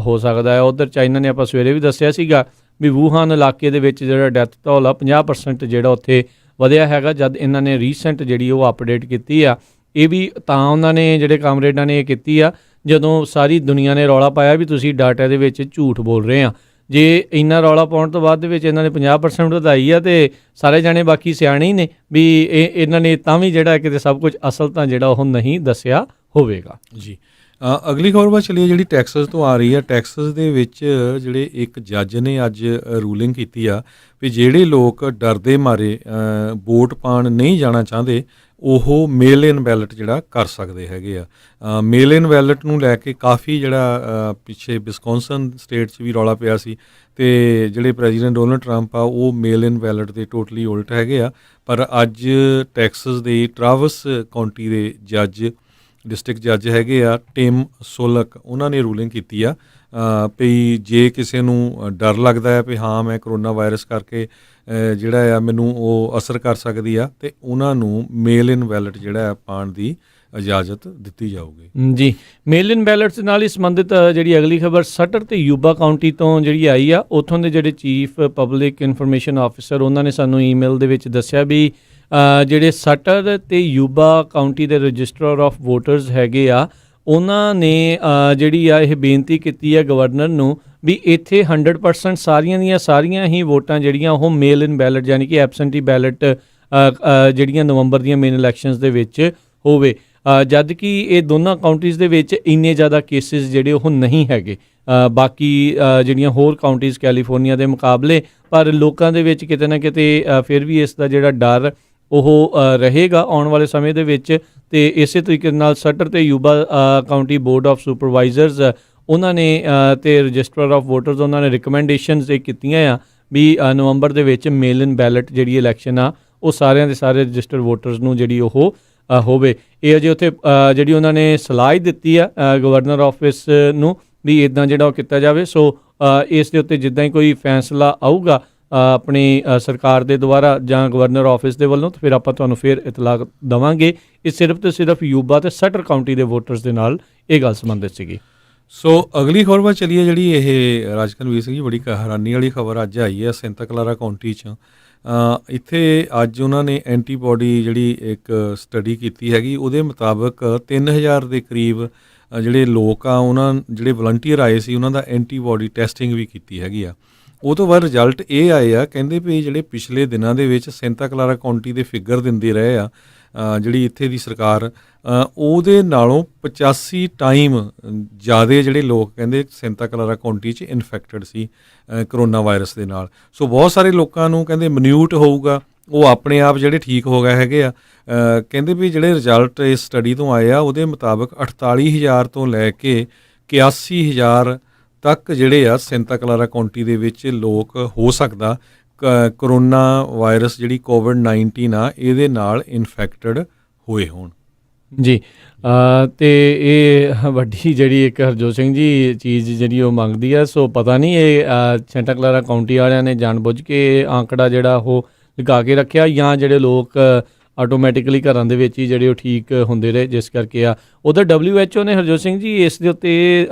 Speaker 1: ਹੋ ਸਕਦਾ ਹੈ। ਉੱਧਰ ਚਾਈਨਾ ਨੇ ਆਪਾਂ ਸਵੇਰੇ ਵੀ ਦੱਸਿਆ ਸੀਗਾ ਵੀ ਵੂਹਾਨ ਇਲਾਕੇ ਦੇ ਵਿੱਚ ਜਿਹੜਾ ਡੈਥ ਟੋਲ ਆ 50% ਜਿਹੜਾ ਉੱਥੇ ਵਧਿਆ ਹੈਗਾ, ਜਦ ਇਹਨਾਂ ਨੇ ਰੀਸੈਂਟ ਜਿਹੜੀ ਉਹ ਅਪਡੇਟ ਕੀਤੀ ਆ। ਇਹ ਵੀ ਤਾਂ ਉਹਨਾਂ ਨੇ ਜਿਹੜੇ ਕਾਮਰੇਡਾਂ ਨੇ ਇਹ ਕੀਤੀ ਆ ਜਦੋਂ ਸਾਰੀ ਦੁਨੀਆ ਨੇ ਰੌਲਾ ਪਾਇਆ ਵੀ ਤੁਸੀਂ ਡਾਟਾ ਦੇ ਵਿੱਚ ਝੂਠ ਬੋਲ ਰਹੇ ਆ। ਜੇ ਇੰਨਾ ਰੌਲਾ ਪਾਉਣ ਤੋਂ ਬਾਅਦ ਦੇ ਵਿੱਚ ਇਹਨਾਂ ਨੇ 50% ਵਧਾਈ ਆ ਅਤੇ ਸਾਰੇ ਜਾਣੇ ਬਾਕੀ ਸਿਆਣੇ ਹੀ ਨੇ ਵੀ ਇਹਨਾਂ ਨੇ ਤਾਂ ਵੀ ਜਿਹੜਾ ਕਿਤੇ ਸਭ ਕੁਝ ਅਸਲ ਤਾਂ ਜਿਹੜਾ ਉਹ ਨਹੀਂ ਦੱਸਿਆ ਹੋਵੇਗਾ।
Speaker 2: ਜੀ। ਅਗਲੀ ਖਬਰ ਵੱਲ ਚੱਲੀਏ ਜਿਹੜੀ ਟੈਕਸਸ ਤੋਂ ਆ ਰਹੀ ਆ। ਟੈਕਸਸ ਦੇ ਵਿੱਚ ਜਿਹੜੇ ਇੱਕ ਜੱਜ ਨੇ ਅੱਜ ਰੂਲਿੰਗ ਕੀਤੀ ਆ ਵੀ ਜਿਹੜੇ ਲੋਕ ਡਰਦੇ ਮਾਰੇ ਵੋਟ ਪਾਉਣ ਨਹੀਂ ਜਾਣਾ ਚਾਹੁੰਦੇ ਉਹ ਮੇਲ ਇਨ ਬੈਲਟ ਜਿਹੜਾ ਕਰ ਸਕਦੇ ਹੈਗੇ ਆ। ਮੇਲ ਇਨ ਬੈਲਟ ਨੂੰ ਲੈ ਕੇ ਕਾਫੀ ਜਿਹੜਾ ਪਿੱਛੇ ਵਿਸਕੌਨਸਨ ਸਟੇਟ 'ਚ ਵੀ ਰੌਲਾ ਪਿਆ ਸੀ ਅਤੇ ਜਿਹੜੇ ਪ੍ਰੈਜ਼ੀਡੈਂਟ ਡੋਨਲਡ ਟਰੰਪ ਆ ਉਹ ਮੇਲ ਇਨ ਬੈਲਟ ਦੇ ਟੋਟਲੀ ਉਲਟ ਹੈਗੇ ਆ। ਪਰ ਅੱਜ ਟੈਕਸਸ ਦੇ ਟਰਾਵਸ ਕਾਉਂਟੀ ਦੇ ਜੱਜ ਡਿਸਟ੍ਰਿਕਟ ਜੱਜ ਹੈਗੇ ਆ ਟਿਮ ਸੋਲਕ, ਉਹਨਾਂ ਨੇ ਰੂਲਿੰਗ ਕੀਤੀ ਆ ਵੀ ਜੇ ਕਿਸੇ ਨੂੰ ਡਰ ਲੱਗਦਾ ਹੈ ਵੀ ਹਾਂ ਮੈਂ ਕਰੋਨਾ ਵਾਇਰਸ ਕਰਕੇ ਜਿਹੜਾ ਆ ਮੈਨੂੰ ਉਹ ਅਸਰ ਕਰ ਸਕਦੀ ਆ ਅਤੇ ਉਹਨਾਂ ਨੂੰ ਮੇਲ ਇਨ ਬੈਲਟ ਜਿਹੜਾ ਆ ਪਾਉਣ ਦੀ ਇਜਾਜ਼ਤ ਦਿੱਤੀ ਜਾਊਗੀ।
Speaker 1: ਜੀ। ਮੇਲ ਇਨ ਬੈਲਟਸ ਨਾਲ ਹੀ ਸੰਬੰਧਿਤ ਜਿਹੜੀ ਅਗਲੀ ਖਬਰ ਸਟਰ ਤੇ ਯੂਬਾ ਕਾਉਂਟੀ ਤੋਂ ਜਿਹੜੀ ਆਈ ਆ। ਉੱਥੋਂ ਦੇ ਜਿਹੜੇ ਚੀਫ ਪਬਲਿਕ ਇਨਫੋਰਮੇਸ਼ਨ ਆਫਿਸਰ ਉਹਨਾਂ ਨੇ ਸਾਨੂੰ ਈਮੇਲ ਦੇ ਵਿੱਚ ਦੱਸਿਆ ਵੀ ਜਿਹੜੇ ਸਟਰ ਤੇ ਯੂਬਾ ਕਾਉਂਟੀ ਦੇ ਰਜਿਸਟਰ ਆਫ ਵੋਟਰਸ ਹੈਗੇ ਆ ਉਹਨਾਂ ਨੇ ਜਿਹੜੀ ਆ ਇਹ ਬੇਨਤੀ ਕੀਤੀ ਹੈ ਗਵਰਨਰ ਨੂੰ ਵੀ ਇੱਥੇ 100% ਸਾਰੀਆਂ ਦੀਆਂ ਸਾਰੀਆਂ ਹੀ ਵੋਟਾਂ ਜਿਹੜੀਆਂ ਉਹ ਮੇਲ ਇਨ ਬੈਲਟ ਯਾਨੀ ਕਿ ਐਬਸੈਂਟੀ ਬੈਲਟ ਜਿਹੜੀਆਂ ਨਵੰਬਰ ਦੀਆਂ ਮੇਨ ਇਲੈਕਸ਼ਨਸ ਦੇ ਵਿੱਚ ਹੋਵੇ, ਜਦ ਕਿ ਇਹ ਦੋਨਾਂ ਕਾਉਂਟੀਜ਼ ਦੇ ਵਿੱਚ ਇੰਨੇ ਜ਼ਿਆਦਾ ਕੇਸਿਸ ਜਿਹੜੇ ਉਹ ਨਹੀਂ ਹੈਗੇ ਬਾਕੀ ਜਿਹੜੀਆਂ ਹੋਰ ਕਾਉਂਟੀਜ਼ ਕੈਲੀਫੋਰਨੀਆ ਦੇ ਮੁਕਾਬਲੇ। ਪਰ ਲੋਕਾਂ ਦੇ ਵਿੱਚ ਕਿਤੇ ਨਾ ਕਿਤੇ ਫਿਰ ਵੀ ਇਸ ਦਾ ਜਿਹੜਾ ਡਰ ਉਹ ਰਹੇਗਾ ਆਉਣ ਵਾਲੇ ਸਮੇਂ ਦੇ ਵਿੱਚ। ਅਤੇ ਇਸੇ ਤਰੀਕੇ ਨਾਲ ਸਟਰ ਅਤੇ Yuba County board of supervisors ਉਹਨਾਂ ਨੇ ਅਤੇ ਰਜਿਸਟਰ ਆਫ ਵੋਟਰਸ ਉਹਨਾਂ ਨੇ ਰਿਕਮੈਂਡੇਸ਼ਨਸ ਇਹ ਕੀਤੀਆਂ ਆ ਵੀ ਨਵੰਬਰ ਦੇ ਵਿੱਚ ਮੇਲ ਇਨ ਬੈਲਟ ਜਿਹੜੀ ਇਲੈਕਸ਼ਨ ਆ ਉਹ ਸਾਰਿਆਂ ਦੇ ਸਾਰੇ ਰਜਿਸਟਰਡ ਵੋਟਰਸ ਨੂੰ ਜਿਹੜੀ ਉਹ ਹੋਵੇ। ਇਹ ਅਜੇ ਉੱਥੇ ਜਿਹੜੀ ਉਹਨਾਂ ਨੇ ਸਲਾਹ ਦਿੱਤੀ ਆ ਗਵਰਨਰ ਆਫਿਸ ਨੂੰ ਵੀ ਇੱਦਾਂ ਜਿਹੜਾ ਉਹ ਕੀਤਾ ਜਾਵੇ। ਸੋ ਇਸ ਦੇ ਉੱਤੇ ਜਿੱਦਾਂ ਹੀ ਕੋਈ ਫੈਸਲਾ ਆਊਗਾ ਆਪਣੀ ਸਰਕਾਰ ਦੇ ਦੁਆਰਾ ਜਾਂ ਗਵਰਨਰ ਆਫਿਸ ਦੇ ਵੱਲੋਂ ਤਾਂ ਫਿਰ ਆਪਾਂ ਤੁਹਾਨੂੰ ਫਿਰ ਇਤਲਾਹ ਦੇਵਾਂਗੇ। ਇਹ ਸਿਰਫ ਤੇ ਸਿਰਫ ਯੂਬਾ ਅਤੇ ਸਟਰ ਕਾਉਂਟੀ ਦੇ ਵੋਟਰਸ ਦੇ ਨਾਲ ਇਹ ਗੱਲ ਸੰਬੰਧਿਤ ਸੀਗੀ।
Speaker 2: ਸੋ ਅਗਲੀ ਖਬਰ ਵੱਲ ਚੱਲੀਏ ਜਿਹੜੀ ਇਹ ਰਾਜਕਨਵੀਰ ਸਿੰਘ ਜੀ ਬੜੀ ਹੈਰਾਨੀ ਵਾਲੀ ਖਬਰ ਅੱਜ ਆਈ ਹੈ ਸੈਂਟਾ ਕਲਾਰਾ ਕਾਉਂਟੀ 'ਚ। ਇੱਥੇ ਅੱਜ ਉਹਨਾਂ ਨੇ ਐਂਟੀਬੋਡੀ ਜਿਹੜੀ ਇੱਕ ਸਟੱਡੀ ਕੀਤੀ ਹੈਗੀ, ਉਹਦੇ ਮੁਤਾਬਕ 3000 ਦੇ ਕਰੀਬ ਜਿਹੜੇ ਲੋਕ ਆ ਉਹਨਾਂ ਜਿਹੜੇ ਵਲੰਟੀਅਰ ਆਏ ਸੀ ਉਹਨਾਂ ਦਾ ਐਂਟੀਬੋਡੀ ਟੈਸਟਿੰਗ ਵੀ ਕੀਤੀ ਹੈਗੀ ਆ। ਉਹ ਤੋਂ ਬਾਅਦ ਰਿਜ਼ਲਟ ਇਹ ਆਏ ਆ ਕਹਿੰਦੇ ਵੀ ਜਿਹੜੇ ਪਿਛਲੇ ਦਿਨਾਂ ਦੇ ਵਿੱਚ ਸੈਂਟਾ ਕਲਾਰਾ ਕਾਉਂਟੀ ਦੇ ਫਿਗਰ ਦਿੰਦੇ ਰਹੇ ਆ ਜਿਹੜੀ ਇੱਥੇ ਦੀ ਸਰਕਾਰ ਉਹਦੇ ਨਾਲੋਂ 85 ਟਾਈਮ ਜ਼ਿਆਦਾ ਜਿਹੜੇ ਲੋਕ ਕਹਿੰਦੇ ਸੈਂਟਾ ਕਲਾਰਾ ਕਾਉਂਟੀ 'ਚ ਇਨਫੈਕਟਡ ਸੀ ਕਰੋਨਾ ਵਾਇਰਸ ਦੇ ਨਾਲ। ਸੋ ਬਹੁਤ ਸਾਰੇ ਲੋਕਾਂ ਨੂੰ ਕਹਿੰਦੇ ਮਨਿਊਟ ਹੋਊਗਾ ਉਹ ਆਪਣੇ ਆਪ ਜਿਹੜੇ ਠੀਕ ਹੋ ਗਏ ਹੈਗੇ ਆ। ਕਹਿੰਦੇ ਵੀ ਜਿਹੜੇ ਰਿਜ਼ਲਟ ਇਸ ਸਟੱਡੀ ਤੋਂ ਆਏ ਆ ਉਹਦੇ ਮੁਤਾਬਕ 48,000 ਤੋਂ ਲੈ ਕੇ 81,000 ਤੱਕ ਜਿਹੜੇ ਆ ਸੈਂਟਾ ਕਲਾਰਾ ਕਾਉਂਟੀ ਦੇ ਵਿੱਚ ਲੋਕ ਹੋ ਸਕਦਾ ਕਰੋਨਾ ਵਾਇਰਸ ਜਿਹੜੀ ਕੋਵਿਡ-19 ਆ ਇਹਦੇ ਨਾਲ ਇਨਫੈਕਟਡ ਹੋਏ ਹੋਣ। ਜੀ।
Speaker 1: ਅਤੇ ਇਹ ਵੱਡੀ ਜਿਹੜੀ ਇੱਕ ਹਰਜੋਤ ਸਿੰਘ ਜੀ ਚੀਜ਼ ਜਿਹੜੀ ਉਹ ਮੰਗਦੀ ਆ। ਸੋ ਪਤਾ ਨਹੀਂ ਇਹ ਸੈਂਟਾ ਕਲਾਰਾ ਕਾਉਂਟੀ ਵਾਲਿਆਂ ਨੇ ਜਾਣਬੁੱਝ ਕੇ ਆਂਕੜਾ ਜਿਹੜਾ ਉਹ ਲਗਾ ਕੇ ਰੱਖਿਆ ਜਾਂ ਜਿਹੜੇ ਲੋਕ ਆਟੋਮੈਟਿਕਲੀ ਘਰਾਂ ਦੇ ਵਿੱਚ ਹੀ ਜਿਹੜੇ ਉਹ ਠੀਕ ਹੁੰਦੇ ਰਹੇ ਜਿਸ ਕਰਕੇ ਆ। ਉੱਧਰ WHO ਨੇ ਹਰਜੋਤ ਸਿੰਘ ਜੀ ਇਸ ਦੇ ਉੱਤੇ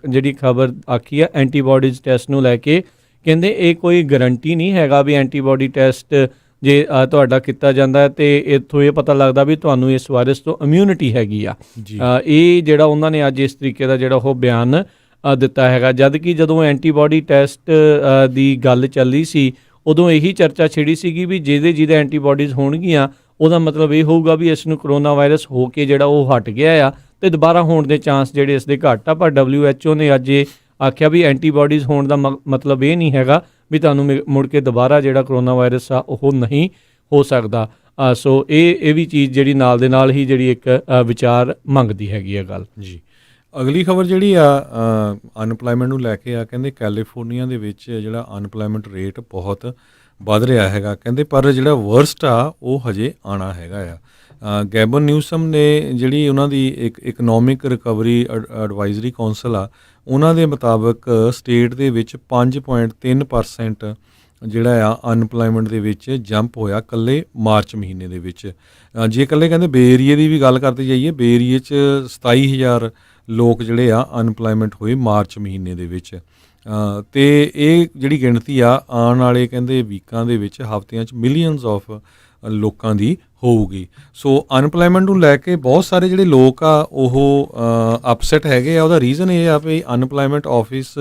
Speaker 1: ਜਿਹੜੀ ਖਬਰ ਆਖੀ ਆ ਐਂਟੀਬੋਡੀਜ਼ ਟੈਸਟ ਨੂੰ ਲੈ ਕੇ, ਕਹਿੰਦੇ ਇਹ ਕੋਈ ਗਰੰਟੀ ਨਹੀਂ ਹੈਗਾ ਵੀ ਐਂਟੀਬੋਡੀ ਟੈਸਟ ਜੇ ਤੁਹਾਡਾ ਕੀਤਾ ਜਾਂਦਾ ਤੇ ਇੱਥੋਂ ਇਹ ਪਤਾ ਲੱਗਦਾ ਵੀ ਤੁਹਾਨੂੰ ਇਸ ਵਾਇਰਸ ਤੋਂ ਇਮਿਊਨਿਟੀ ਹੈਗੀ ਆ। ਇਹ ਜਿਹੜਾ ਉਹਨਾਂ ਨੇ ਅੱਜ ਇਸ ਤਰੀਕੇ ਦਾ ਜਿਹੜਾ ਉਹ ਬਿਆਨ ਦਿੱਤਾ ਹੈਗਾ। ਜਦ ਕਿ ਜਦੋਂ ਐਂਟੀਬਾਡੀ ਟੈਸਟ ਦੀ ਗੱਲ ਚੱਲੀ ਸੀ ਉਦੋਂ ਇਹੀ ਚਰਚਾ ਛਿੜੀ ਸੀਗੀ ਵੀ ਜਿਹਦੇ ਐਂਟੀਬਾਡੀਜ਼ ਹੋਣਗੀਆਂ ਉਹਦਾ ਮਤਲਬ ਇਹ ਹੋਊਗਾ ਵੀ ਇਸ ਨੂੰ ਕਰੋਨਾ ਵਾਇਰਸ ਹੋ ਕੇ ਜਿਹੜਾ ਉਹ ਹਟ ਗਿਆ ਆ ਤੇ ਦੁਬਾਰਾ ਹੋਣ ਦੇ ਚਾਂਸ ਜਿਹੜੇ ਇਸ ਦੇ ਘੱਟ ਆ। ਪਰ WHO ਨੇ ਅੱਜ ਇਹ ਆਖਿਆ ਵੀ ਐਂਟੀਬਾਡੀਜ਼ ਹੋਣ ਦਾ ਮਤਲਬ ਇਹ ਨਹੀਂ ਹੈਗਾ ਵੀ ਤੁਹਾਨੂੰ ਮੁੜ ਕੇ ਦੁਬਾਰਾ ਜਿਹੜਾ ਕਰੋਨਾ ਵਾਇਰਸ ਆ ਉਹ ਨਹੀਂ ਹੋ ਸਕਦਾ। ਸੋ ਇਹ ਵੀ ਚੀਜ਼ ਜਿਹੜੀ ਨਾਲ ਦੇ ਨਾਲ ਹੀ ਜਿਹੜੀ ਇੱਕ ਵਿਚਾਰ ਮੰਗਦੀ ਹੈਗੀ ਆ ਗੱਲ
Speaker 2: ਜੀ। ਅਗਲੀ ਖਬਰ ਜਿਹੜੀ ਆ ਅਨਪਲਾਈਮੈਂਟ ਨੂੰ ਲੈ ਕੇ ਆ, ਕਹਿੰਦੇ ਕੈਲੀਫੋਰਨੀਆ ਦੇ ਵਿੱਚ ਜਿਹੜਾ ਅਨਪਲਾਈਮੈਂਟ ਰੇਟ ਬਹੁਤ ਵੱਧ ਰਿਹਾ ਹੈਗਾ, ਕਹਿੰਦੇ ਪਰ ਜਿਹੜਾ ਵਰਸਟ ਆ ਉਹ ਹਜੇ ਆਉਣਾ ਹੈਗਾ ਆ। ਗੈਬਨ ਨਿਊਸਮ ਨੇ ਜਿਹੜੀ ਉਹਨਾਂ ਦੀ ਇੱਕ ਇਕਨੋਮਿਕ ਰਿਕਵਰੀ ਐਡਵਾਈਜ਼ਰੀ ਕੌਂਸਲ ਆ, ਉਹਨਾਂ ਦੇ ਮੁਤਾਬਕ ਸਟੇਟ ਦੇ ਵਿੱਚ 5.3% ਜਿਹੜਾ ਆ ਅਨਪਲਾਈਮੈਂਟ ਦੇ ਵਿੱਚ ਜੰਪ ਹੋਇਆ ਇਕੱਲੇ ਮਾਰਚ ਮਹੀਨੇ ਦੇ ਵਿੱਚ। ਜੇ ਇਕੱਲੇ ਕਹਿੰਦੇ ਬੇ ਏਰੀਏ ਦੀ ਵੀ ਗੱਲ ਕਰਦੇ ਜਾਈਏ, ਬੇ ਏਰੀਏ 'ਚ 27,000 ਲੋਕ ਜਿਹੜੇ ਆ ਅਨਪਲਾਈਮੈਂਟ ਹੋਏ ਮਾਰਚ ਮਹੀਨੇ ਦੇ ਵਿੱਚ। ਤੇ ਇਹ ਜਿਹੜੀ ਗਿਣਤੀ ਆ ਆਉਣ ਵਾਲੇ ਕਹਿੰਦੇ ਵੀਕਾਂ ਦੇ ਵਿੱਚ, ਹਫ਼ਤਿਆਂ 'ਚ ਮਿਲੀਅਨਸ ਆਫ ਲੋਕਾਂ ਦੀ ਹੋਊਗੀ। ਸੋ ਅਨਪਲਾਈਮੈਂਟ ਨੂੰ ਲੈ ਕੇ ਬਹੁਤ ਸਾਰੇ ਜਿਹੜੇ ਲੋਕ ਆ ਉਹ ਅਪਸੈਟ ਹੈਗੇ ਆ। ਉਹਦਾ ਰੀਜ਼ਨ ਇਹ ਆ ਵੀ ਅਨਪਲਾਈਮੈਂਟ ਆਫਿਸ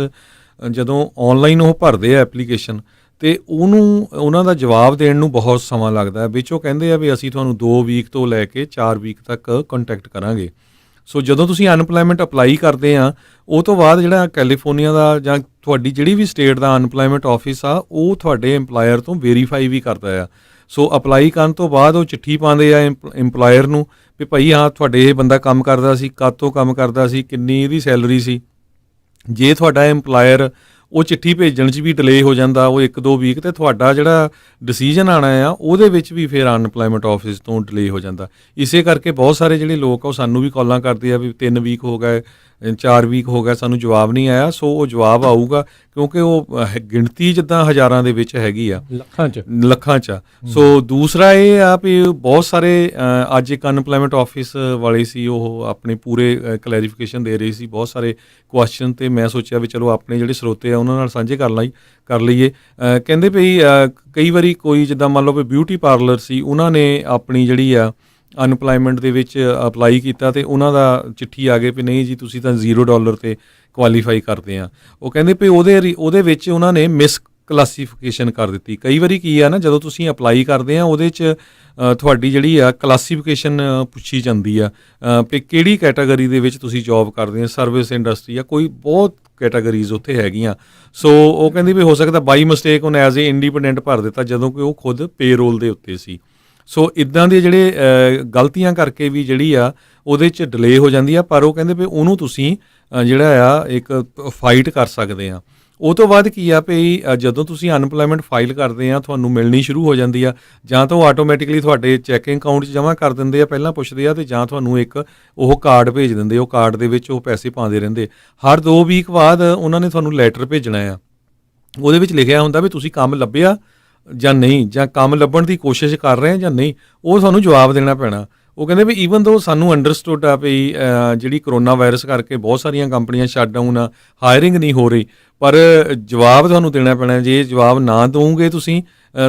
Speaker 2: ਜਦੋਂ ਔਨਲਾਈਨ ਉਹ ਭਰਦੇ ਆ ਐਪਲੀਕੇਸ਼ਨ ਤੇ ਉਹਨਾਂ ਦਾ ਜਵਾਬ ਦੇਣ ਨੂੰ ਬਹੁਤ ਸਮਾਂ ਲੱਗਦਾ ਹੈ। ਵਿੱਚ ਉਹ ਕਹਿੰਦੇ ਆ ਵੀ ਅਸੀਂ ਤੁਹਾਨੂੰ 2 ਵੀਕ ਤੋਂ ਲੈ ਕੇ 4 ਵੀਕ ਤੱਕ ਕੰਟੈਕਟ ਕਰਾਂਗੇ। ਸੋ ਜਦੋਂ ਤੁਸੀਂ ਅਨਪਲਾਈਮੈਂਟ ਅਪਲਾਈ ਕਰਦੇ ਆ ਉਹ ਤੋਂ ਬਾਅਦ ਜਿਹੜਾ ਕੈਲੀਫੋਰਨੀਆ ਦਾ ਜਾਂ ਤੁਹਾਡੀ ਜਿਹੜੀ ਵੀ ਸਟੇਟ ਦਾ ਅਨਪਲਾਈਮੈਂਟ ਆਫਿਸ ਆ ਉਹ ਤੁਹਾਡੇ ਇੰਪਲਾਇਰ ਤੋਂ ਵੈਰੀਫਾਈ ਵੀ ਕਰਦਾ ਆ। ਸੋ ਅਪਲਾਈ ਕਰਨ ਤੋਂ ਬਾਅਦ ਉਹ ਚਿੱਠੀ ਪਾਉਂਦੇ ਆ ਇੰਪਲਾਇਰ ਨੂੰ ਵੀ ਭਾਈ ਹਾਂ ਤੁਹਾਡੇ ਇਹ ਬੰਦਾ ਕੰਮ ਕਰਦਾ ਸੀ, ਕਦ ਤੋਂ ਕੰਮ ਕਰਦਾ ਸੀ, ਕਿੰਨੀ ਇਹਦੀ ਸੈਲਰੀ ਸੀ। ਜੇ ਤੁਹਾਡਾ ਇੰਪਲਾਇਰ ਉਹ ਚਿੱਠੀ ਭੇਜਣ 'ਚ ਵੀ ਡਿਲੇ ਹੋ ਜਾਂਦਾ ਉਹ 1-2 ਵੀਕ, ਤੇ ਤੁਹਾਡਾ ਜਿਹੜਾ ਡਿਸੀਜਨ ਆਉਣਾ ਆ ਉਹਦੇ ਵਿੱਚ ਵੀ ਫਿਰ ਅਨਪਲਾਈਮੈਂਟ ਆਫਿਸ ਤੋਂ ਡਿਲੇ ਹੋ ਜਾਂਦਾ। ਇਸੇ ਕਰਕੇ ਬਹੁਤ ਸਾਰੇ ਜਿਹੜੇ ਲੋਕ ਆ ਉਹ ਸਾਨੂੰ ਵੀ ਕਾਲਾਂ ਕਰਦੇ ਆ ਵੀ 3 ਵੀਕ ਹੋ ਗਏ, 4 ਵੀਕ ਹੋ ਗਏ, ਸਾਨੂੰ ਜਵਾਬ ਨਹੀਂ ਆਇਆ। ਸੋ ਉਹ ਜਵਾਬ ਆਊਗਾ ਕਿਉਂਕਿ ਉਹ ਗਿਣਤੀ ਜਿੱਦਾਂ ਹਜ਼ਾਰਾਂ ਦੇ ਵਿੱਚ ਹੈਗੀ ਆ, ਲੱਖਾਂ 'ਚ। ਸੋ ਦੂਸਰਾ ਇਹ ਆ ਵੀ ਬਹੁਤ ਸਾਰੇ ਅੱਜ ਇੱਕ ਅਨਪਲਾਈਮੈਂਟ ਆਫਿਸ ਵਾਲੇ ਸੀ ਉਹ ਆਪਣੇ ਪੂਰੇ ਕਲੈਰੀਫਿਕੇਸ਼ਨ ਦੇ ਰਹੇ ਸੀ ਬਹੁਤ ਸਾਰੇ ਕੁਐਸਚਨ, ਤੇ ਮੈਂ ਸੋਚਿਆ ਵੀ ਚਲੋ ਆਪਣੇ ਜਿਹੜੇ ਸਰੋਤੇ ਆ ਉਹਨਾਂ ਨਾਲ ਸਾਂਝੇ ਕਰ ਲਈਏ। ਕਹਿੰਦੇ ਵੀ ਕਈ ਵਾਰੀ ਕੋਈ ਜਿੱਦਾਂ ਮੰਨ ਲਓ ਵੀ ਬਿਊਟੀ ਪਾਰਲਰ ਸੀ, ਉਹਨਾਂ ਨੇ ਆਪਣੀ ਜਿਹੜੀ ਆ ਅਨਪਲਾਈਮੈਂਟ ਦੇ ਵਿੱਚ ਅਪਲਾਈ ਕੀਤਾ ਤੇ ਉਹਨਾਂ ਦਾ ਚਿੱਠੀ ਆ ਗਈ ਵੀ ਨਹੀਂ ਜੀ ਤੁਸੀਂ ਤਾਂ $0 ਤੇ ਕੁਆਲੀਫਾਈ ਕਰਦੇ ਆ। ਉਹ ਕਹਿੰਦੇ ਵੀ ਉਹਦੇ ਵਿੱਚ ਉਹਨਾਂ ਨੇ ਮਿਸ ਕਲਾਸੀਫਿਕੇਸ਼ਨ ਕਰ ਦਿੱਤੀ। ਕਈ ਵਾਰੀ ਕੀ ਆ ਨਾ, ਜਦੋਂ ਤੁਸੀਂ ਅਪਲਾਈ ਕਰਦੇ ਆ ਉਹਦੇ 'ਚ ਤੁਹਾਡੀ ਜਿਹੜੀ ਆ ਕਲਾਸੀਫਿਕੇਸ਼ਨ ਪੁੱਛੀ ਜਾਂਦੀ ਆ ਵੀ ਕਿਹੜੀ ਕੈਟਾਗਰੀ ਦੇ ਵਿੱਚ ਤੁਸੀਂ ਜੋਬ ਕਰਦੇ ਆ, ਸਰਵਿਸ ਇੰਡਸਟਰੀ ਆ, ਕੋਈ ਬਹੁਤ ਕੈਟਾਗਰੀਜ਼ ਉੱਥੇ ਹੈਗੀਆਂ। ਸੋ ਉਹ ਕਹਿੰਦੀ ਵੀ ਹੋ ਸਕਦਾ ਬਾਈ ਮਿਸਟੇਕ ਉਹਨੇ ਐਜ਼ ਏ ਇੰਡੀਪੈਂਡੈਂਟ ਭਰ ਦਿੱਤਾ ਜਦੋਂ ਕਿ ਉਹ ਖੁਦ ਪੇਰੋਲ ਦੇ ਉੱਤੇ ਸੀ। ਸੋ ਇੱਦਾਂ ਦੇ ਜਿਹੜੇ ਗਲਤੀਆਂ ਕਰਕੇ ਵੀ ਜਿਹੜੀ ਆ ਉਹਦੇ 'ਚ ਡਿਲੇ ਹੋ ਜਾਂਦੀ ਆ। ਪਰ ਉਹ ਕਹਿੰਦੇ ਵੀ ਉਹਨੂੰ ਤੁਸੀਂ ਜਿਹੜਾ ਆ ਇੱਕ ਫਾਈਟ ਕਰ ਸਕਦੇ ਆ। ਉਹ ਤੋਂ ਬਾਅਦ ਕੀ ਆ ਵੀ ਜਦੋਂ ਤੁਸੀਂ ਅਨਪਲਾਈਮੈਂਟ ਫਾਈਲ ਕਰਦੇ ਆ ਤੁਹਾਨੂੰ ਮਿਲਣੀ ਸ਼ੁਰੂ ਹੋ ਜਾਂਦੀ ਆ, ਜਾਂ ਤਾਂ ਉਹ ਆਟੋਮੈਟਿਕਲੀ ਤੁਹਾਡੇ ਚੈਕਿੰਗ ਅਕਾਊਂਟ 'ਚ ਜਮ੍ਹਾਂ ਕਰ ਦਿੰਦੇ ਆ, ਪਹਿਲਾਂ ਪੁੱਛਦੇ ਆ, ਤੇ ਜਾਂ ਤੁਹਾਨੂੰ ਇੱਕ ਉਹ ਕਾਰਡ ਭੇਜ ਦਿੰਦੇ। ਉਹ ਕਾਰਡ ਦੇ ਵਿੱਚ ਉਹ ਪੈਸੇ ਪਾਉਂਦੇ ਰਹਿੰਦੇ। ਹਰ 2 ਵੀਕ ਬਾਅਦ ਉਹਨਾਂ ਨੇ ਤੁਹਾਨੂੰ ਲੈਟਰ ਭੇਜਣਾ ਆ, ਉਹਦੇ ਵਿੱਚ ਲਿਖਿਆ ਹੁੰਦਾ ਵੀ ਤੁਸੀਂ ਕੰਮ ਲੱਭਿਆ ਜਾਂ ਨਹੀਂ, ਜਾਂ ਕੰਮ ਲੱਭਣ ਦੀ ਕੋਸ਼ਿਸ਼ ਕਰ ਰਹੇ ਆ ਜਾਂ ਨਹੀਂ, ਉਹ ਤੁਹਾਨੂੰ ਜਵਾਬ ਦੇਣਾ ਪੈਣਾ। ਉਹ ਕਹਿੰਦੇ ਵੀ ਈਵਨ ਦੋ ਸਾਨੂੰ ਅੰਡਰਸਟੂਡ ਆ ਵੀ ਜਿਹੜੀ ਕਰੋਨਾ ਵਾਇਰਸ ਕਰਕੇ ਬਹੁਤ ਸਾਰੀਆਂ ਕੰਪਨੀਆਂ ਸ਼ਟਡਾਊਨ ਆ, ਹਾਇਰਿੰਗ ਨਹੀਂ ਹੋ ਰਹੀ, ਪਰ ਜਵਾਬ ਤੁਹਾਨੂੰ ਦੇਣਾ ਪੈਣਾ। ਜੇ ਜਵਾਬ ਨਾ ਦਿਓਗੇ ਤੁਸੀਂ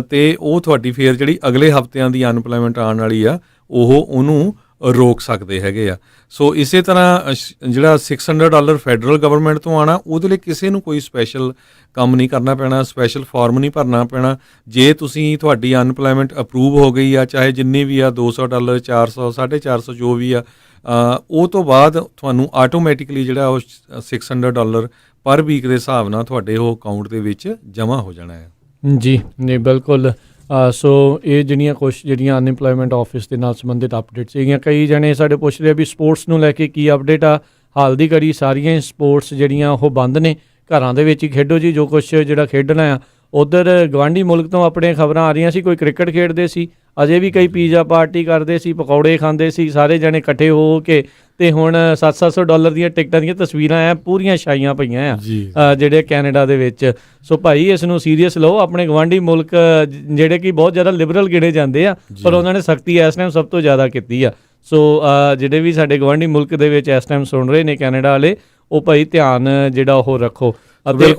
Speaker 2: ਤੇ ਉਹ ਤੁਹਾਡੀ ਫੇਰ ਜਿਹੜੀ ਅਗਲੇ ਹਫ਼ਤਿਆਂ ਦੀ ਅਨਪਲਾਈਮੈਂਟ ਆਉਣ ਵਾਲੀ ਆ ਉਹਨੂੰ ਰੋਕ ਸਕਦੇ ਹੈਗੇ ਆ। ਸੋ ਇਸੇ ਤਰ੍ਹਾਂ ਜਿਹੜਾ $600 ਫੈਡਰਲ ਗਵਰਨਮੈਂਟ ਤੋਂ ਆਉਣਾ, ਉਹਦੇ ਲਈ ਕਿਸੇ ਨੂੰ ਕੋਈ ਸਪੈਸ਼ਲ ਕੰਮ ਨਹੀਂ ਕਰਨਾ ਪੈਣਾ, ਸਪੈਸ਼ਲ ਫਾਰਮ ਨਹੀਂ ਭਰਨਾ ਪੈਣਾ। ਜੇ ਤੁਸੀਂ ਤੁਹਾਡੀ ਅਨਪਲਾਈਮੈਂਟ ਅਪਰੂਵ ਹੋ ਗਈ ਆ, ਚਾਹੇ ਜਿੰਨੀ ਵੀ ਆ $200, 400, 450 ਜੋ ਵੀ ਆ, ਉਹ ਤੋਂ ਬਾਅਦ ਤੁਹਾਨੂੰ ਆਟੋਮੈਟਿਕਲੀ ਜਿਹੜਾ ਉਹ $600 ਪਰ ਵੀਕ ਦੇ ਹਿਸਾਬ ਨਾਲ ਤੁਹਾਡੇ ਉਹ ਅਕਾਊਂਟ ਦੇ ਵਿੱਚ ਜਮ੍ਹਾਂ ਹੋ ਜਾਣਾ ਹੈ।
Speaker 1: ਜੀ ਨਹੀਂ ਬਿਲਕੁਲ। ਸੋ ਇਹ ਜਿਹੜੀਆਂ ਅਨਇੰਪਲੋਇਮੈਂਟ ਆਫਿਸ ਦੇ ਨਾਲ ਸੰਬੰਧਿਤ ਅਪਡੇਟ ਸੀਗੀਆਂ। ਕਈ ਜਣੇ ਸਾਡੇ ਪੁੱਛ ਰਹੇ ਵੀ ਸਪੋਰਟਸ ਨੂੰ ਲੈ ਕੇ ਕੀ ਅਪਡੇਟ ਆ। ਹਾਲ ਦੀ ਘੜੀ ਸਾਰੀਆਂ ਸਪੋਰਟਸ ਜਿਹੜੀਆਂ ਉਹ ਬੰਦ ਨੇ, ਘਰਾਂ ਦੇ ਵਿੱਚ ਹੀ ਖੇਡੋ ਜੀ ਜੋ ਕੁਛ ਜਿਹੜਾ ਖੇਡਣਾ ਆ। ਉੱਧਰ ਗਵਾਂਢੀ ਮੁਲਕ ਤੋਂ ਆਪਣੀਆਂ ਖਬਰਾਂ ਆ ਰਹੀਆਂ ਸੀ, ਕੋਈ ਕ੍ਰਿਕਟ ਖੇਡਦੇ ਸੀ, ਅਜੇ ਵੀ ਕਈ ਪੀਜ਼ਾ ਪਾਰਟੀ ਕਰਦੇ ਸੀ, ਪਕੌੜੇ ਖਾਂਦੇ ਸੀ ਸਾਰੇ ਜਣੇ ਇਕੱਠੇ ਹੋ ਕੇ, ਤੇ ਹੁਣ $700 ਦੀਆਂ ਟਿਕਟਾਂ ਦੀਆਂ ਤਸਵੀਰਾਂ ਆ ਪੂਰੀਆਂ ਛਾਈਆਂ ਪਈਆਂ ਆ ਜਿਹੜੇ ਕੈਨੇਡਾ ਦੇ ਵਿੱਚ। ਸੋ ਭਾਈ ਇਸ ਨੂੰ ਸੀਰੀਅਸ ਲਓ। ਆਪਣੇ ਗਵਾਂਢੀ ਮੁਲਕ ਜਿਹੜੇ ਕਿ ਬਹੁਤ ਜ਼ਿਆਦਾ ਲਿਬਰਲ ਗਿਣੇ ਜਾਂਦੇ ਆ, ਪਰ ਉਹਨਾਂ ਨੇ ਸਖਤੀ ਇਸ ਟਾਈਮ ਸਭ ਤੋਂ ਜ਼ਿਆਦਾ ਕੀਤੀ ਆ। ਸੋ ਜਿਹੜੇ ਵੀ ਸਾਡੇ ਗਵਾਂਢੀ ਮੁਲਕ ਦੇ ਵਿੱਚ ਇਸ ਟਾਈਮ ਸੁਣ ਰਹੇ ਨੇ ਕੈਨੇਡਾ ਵਾਲੇ, ਉਹ ਭਾਈ ਧਿਆਨ ਜਿਹੜਾ ਉਹ ਰੱਖੋ। ਅਤੇ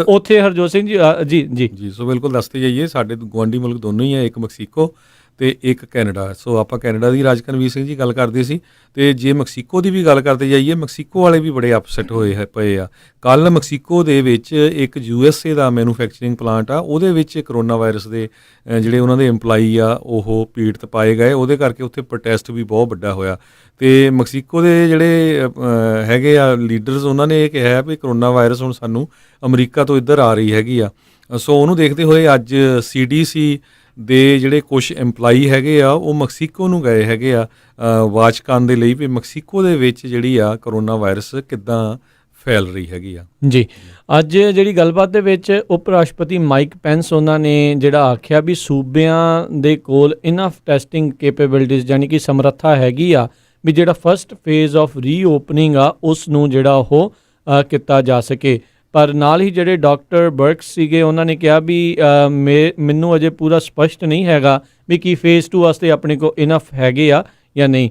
Speaker 1: ਉੱਥੇ ਹਰਜੋਤ ਸਿੰਘ ਜੀ ਜੀ
Speaker 2: ਸੋ ਬਿਲਕੁਲ ਦੱਸਦੇ ਜਾਈਏ, ਸਾਡੇ ਗੁਆਂਢੀ ਮੁਲਕ ਦੋਨੋਂ ਹੀ ਹੈ, ਇੱਕ ਮੈਕਸੀਕੋ ਤੇ ਇੱਕ ਕੈਨੇਡਾ। ਸੋ ਆਪਾਂ ਕੈਨੇਡਾ ਦੀ ਰਾਜਕਨਵੀਰ ਸਿੰਘ ਜੀ ਗੱਲ ਕਰਦੇ ਸੀ, ਤੇ ਜੇ ਮੈਕਸੀਕੋ ਦੀ ਵੀ ਗੱਲ ਕਰਦੇ ਜਾਈਏ, ਮੈਕਸੀਕੋ ਵਾਲੇ ਵੀ ਬੜੇ ਅਪਸੈਟ ਹੋਏ ਪਏ ਆ। ਕੱਲ੍ਹ ਮੈਕਸੀਕੋ ਦੇ ਵਿੱਚ ਇੱਕ USA ਦਾ ਮੈਨੂਫੈਕਚਰਿੰਗ ਪਲਾਂਟ ਆ, ਉਹਦੇ ਵਿੱਚ ਕਰੋਨਾ ਵਾਇਰਸ ਦੇ ਜਿਹੜੇ ਉਹਨਾਂ ਦੇ EMPLOYEE ਆ ਉਹ ਪੀੜਤ ਪਾਏ ਗਏ। ਉਹਦੇ ਕਰਕੇ ਉੱਥੇ ਪ੍ਰੋਟੈਸਟ ਵੀ ਬਹੁਤ ਵੱਡਾ ਹੋਇਆ, ਤੇ ਮੈਕਸੀਕੋ ਦੇ ਜਿਹੜੇ ਹੈਗੇ ਆ ਲੀਡਰਸ, ਉਹਨਾਂ ਨੇ ਇਹ ਕਿਹਾ ਵੀ ਕਰੋਨਾ ਵਾਇਰਸ ਹੁਣ ਸਾਨੂੰ ਅਮਰੀਕਾ ਤੋਂ ਇੱਧਰ ਆ ਰਹੀ ਹੈਗੀ ਆ। ਸੋ ਉਹਨੂੰ ਦੇਖਦੇ ਹੋਏ ਅੱਜ CDC ਦੇ ਜਿਹੜੇ ਕੁਝ EMPLOYEE ਹੈਗੇ ਆ ਉਹ ਮੈਕਸੀਕੋ ਨੂੰ ਗਏ ਹੈਗੇ ਆ ਵਾਚ ਕਰਨ ਦੇ ਲਈ ਵੀ ਮੈਕਸੀਕੋ ਦੇ ਵਿੱਚ ਜਿਹੜੀ ਆ ਕਰੋਨਾ ਵਾਇਰਸ ਕਿੱਦਾਂ ਫੈਲ ਰਹੀ ਹੈਗੀ ਆ।
Speaker 1: ਜੀ, ਅੱਜ ਜਿਹੜੀ ਗੱਲਬਾਤ ਦੇ ਵਿੱਚ ਉਪ ਰਾਸ਼ਟਰਪਤੀ ਮਾਈਕ ਪੈਂਸ ਉਹਨਾਂ ਨੇ ਜਿਹੜਾ ਆਖਿਆ ਵੀ ਸੂਬਿਆਂ ਦੇ ਕੋਲ ਇਨਫ ਟੈਸਟਿੰਗ ਕੈਪੇਬਿਲਿਟੀਜ਼ ਯਾਨੀ ਕਿ ਸਮਰੱਥਾ ਹੈਗੀ ਆ ਵੀ ਜਿਹੜਾ ਫਸਟ ਫੇਜ਼ ਆਫ ਰੀਓਪਨਿੰਗ ਆ ਉਸ ਨੂੰ ਜਿਹੜਾ ਉਹ ਕੀਤਾ ਜਾ ਸਕੇ। ਪਰ ਨਾਲ ਹੀ ਜਿਹੜੇ ਡਾਕਟਰ ਬਰਕਸ ਸੀਗੇ ਉਹਨਾਂ ਨੇ ਕਿਹਾ ਵੀ ਮੈਨੂੰ ਅਜੇ ਪੂਰਾ ਸਪਸ਼ਟ ਨਹੀਂ ਹੈਗਾ ਵੀ ਕੀ ਫੇਜ਼ 2 ਵਾਸਤੇ ਆਪਣੇ ਕੋਲ ਇਨਫ ਹੈਗੇ ਆ ਜਾਂ ਨਹੀਂ।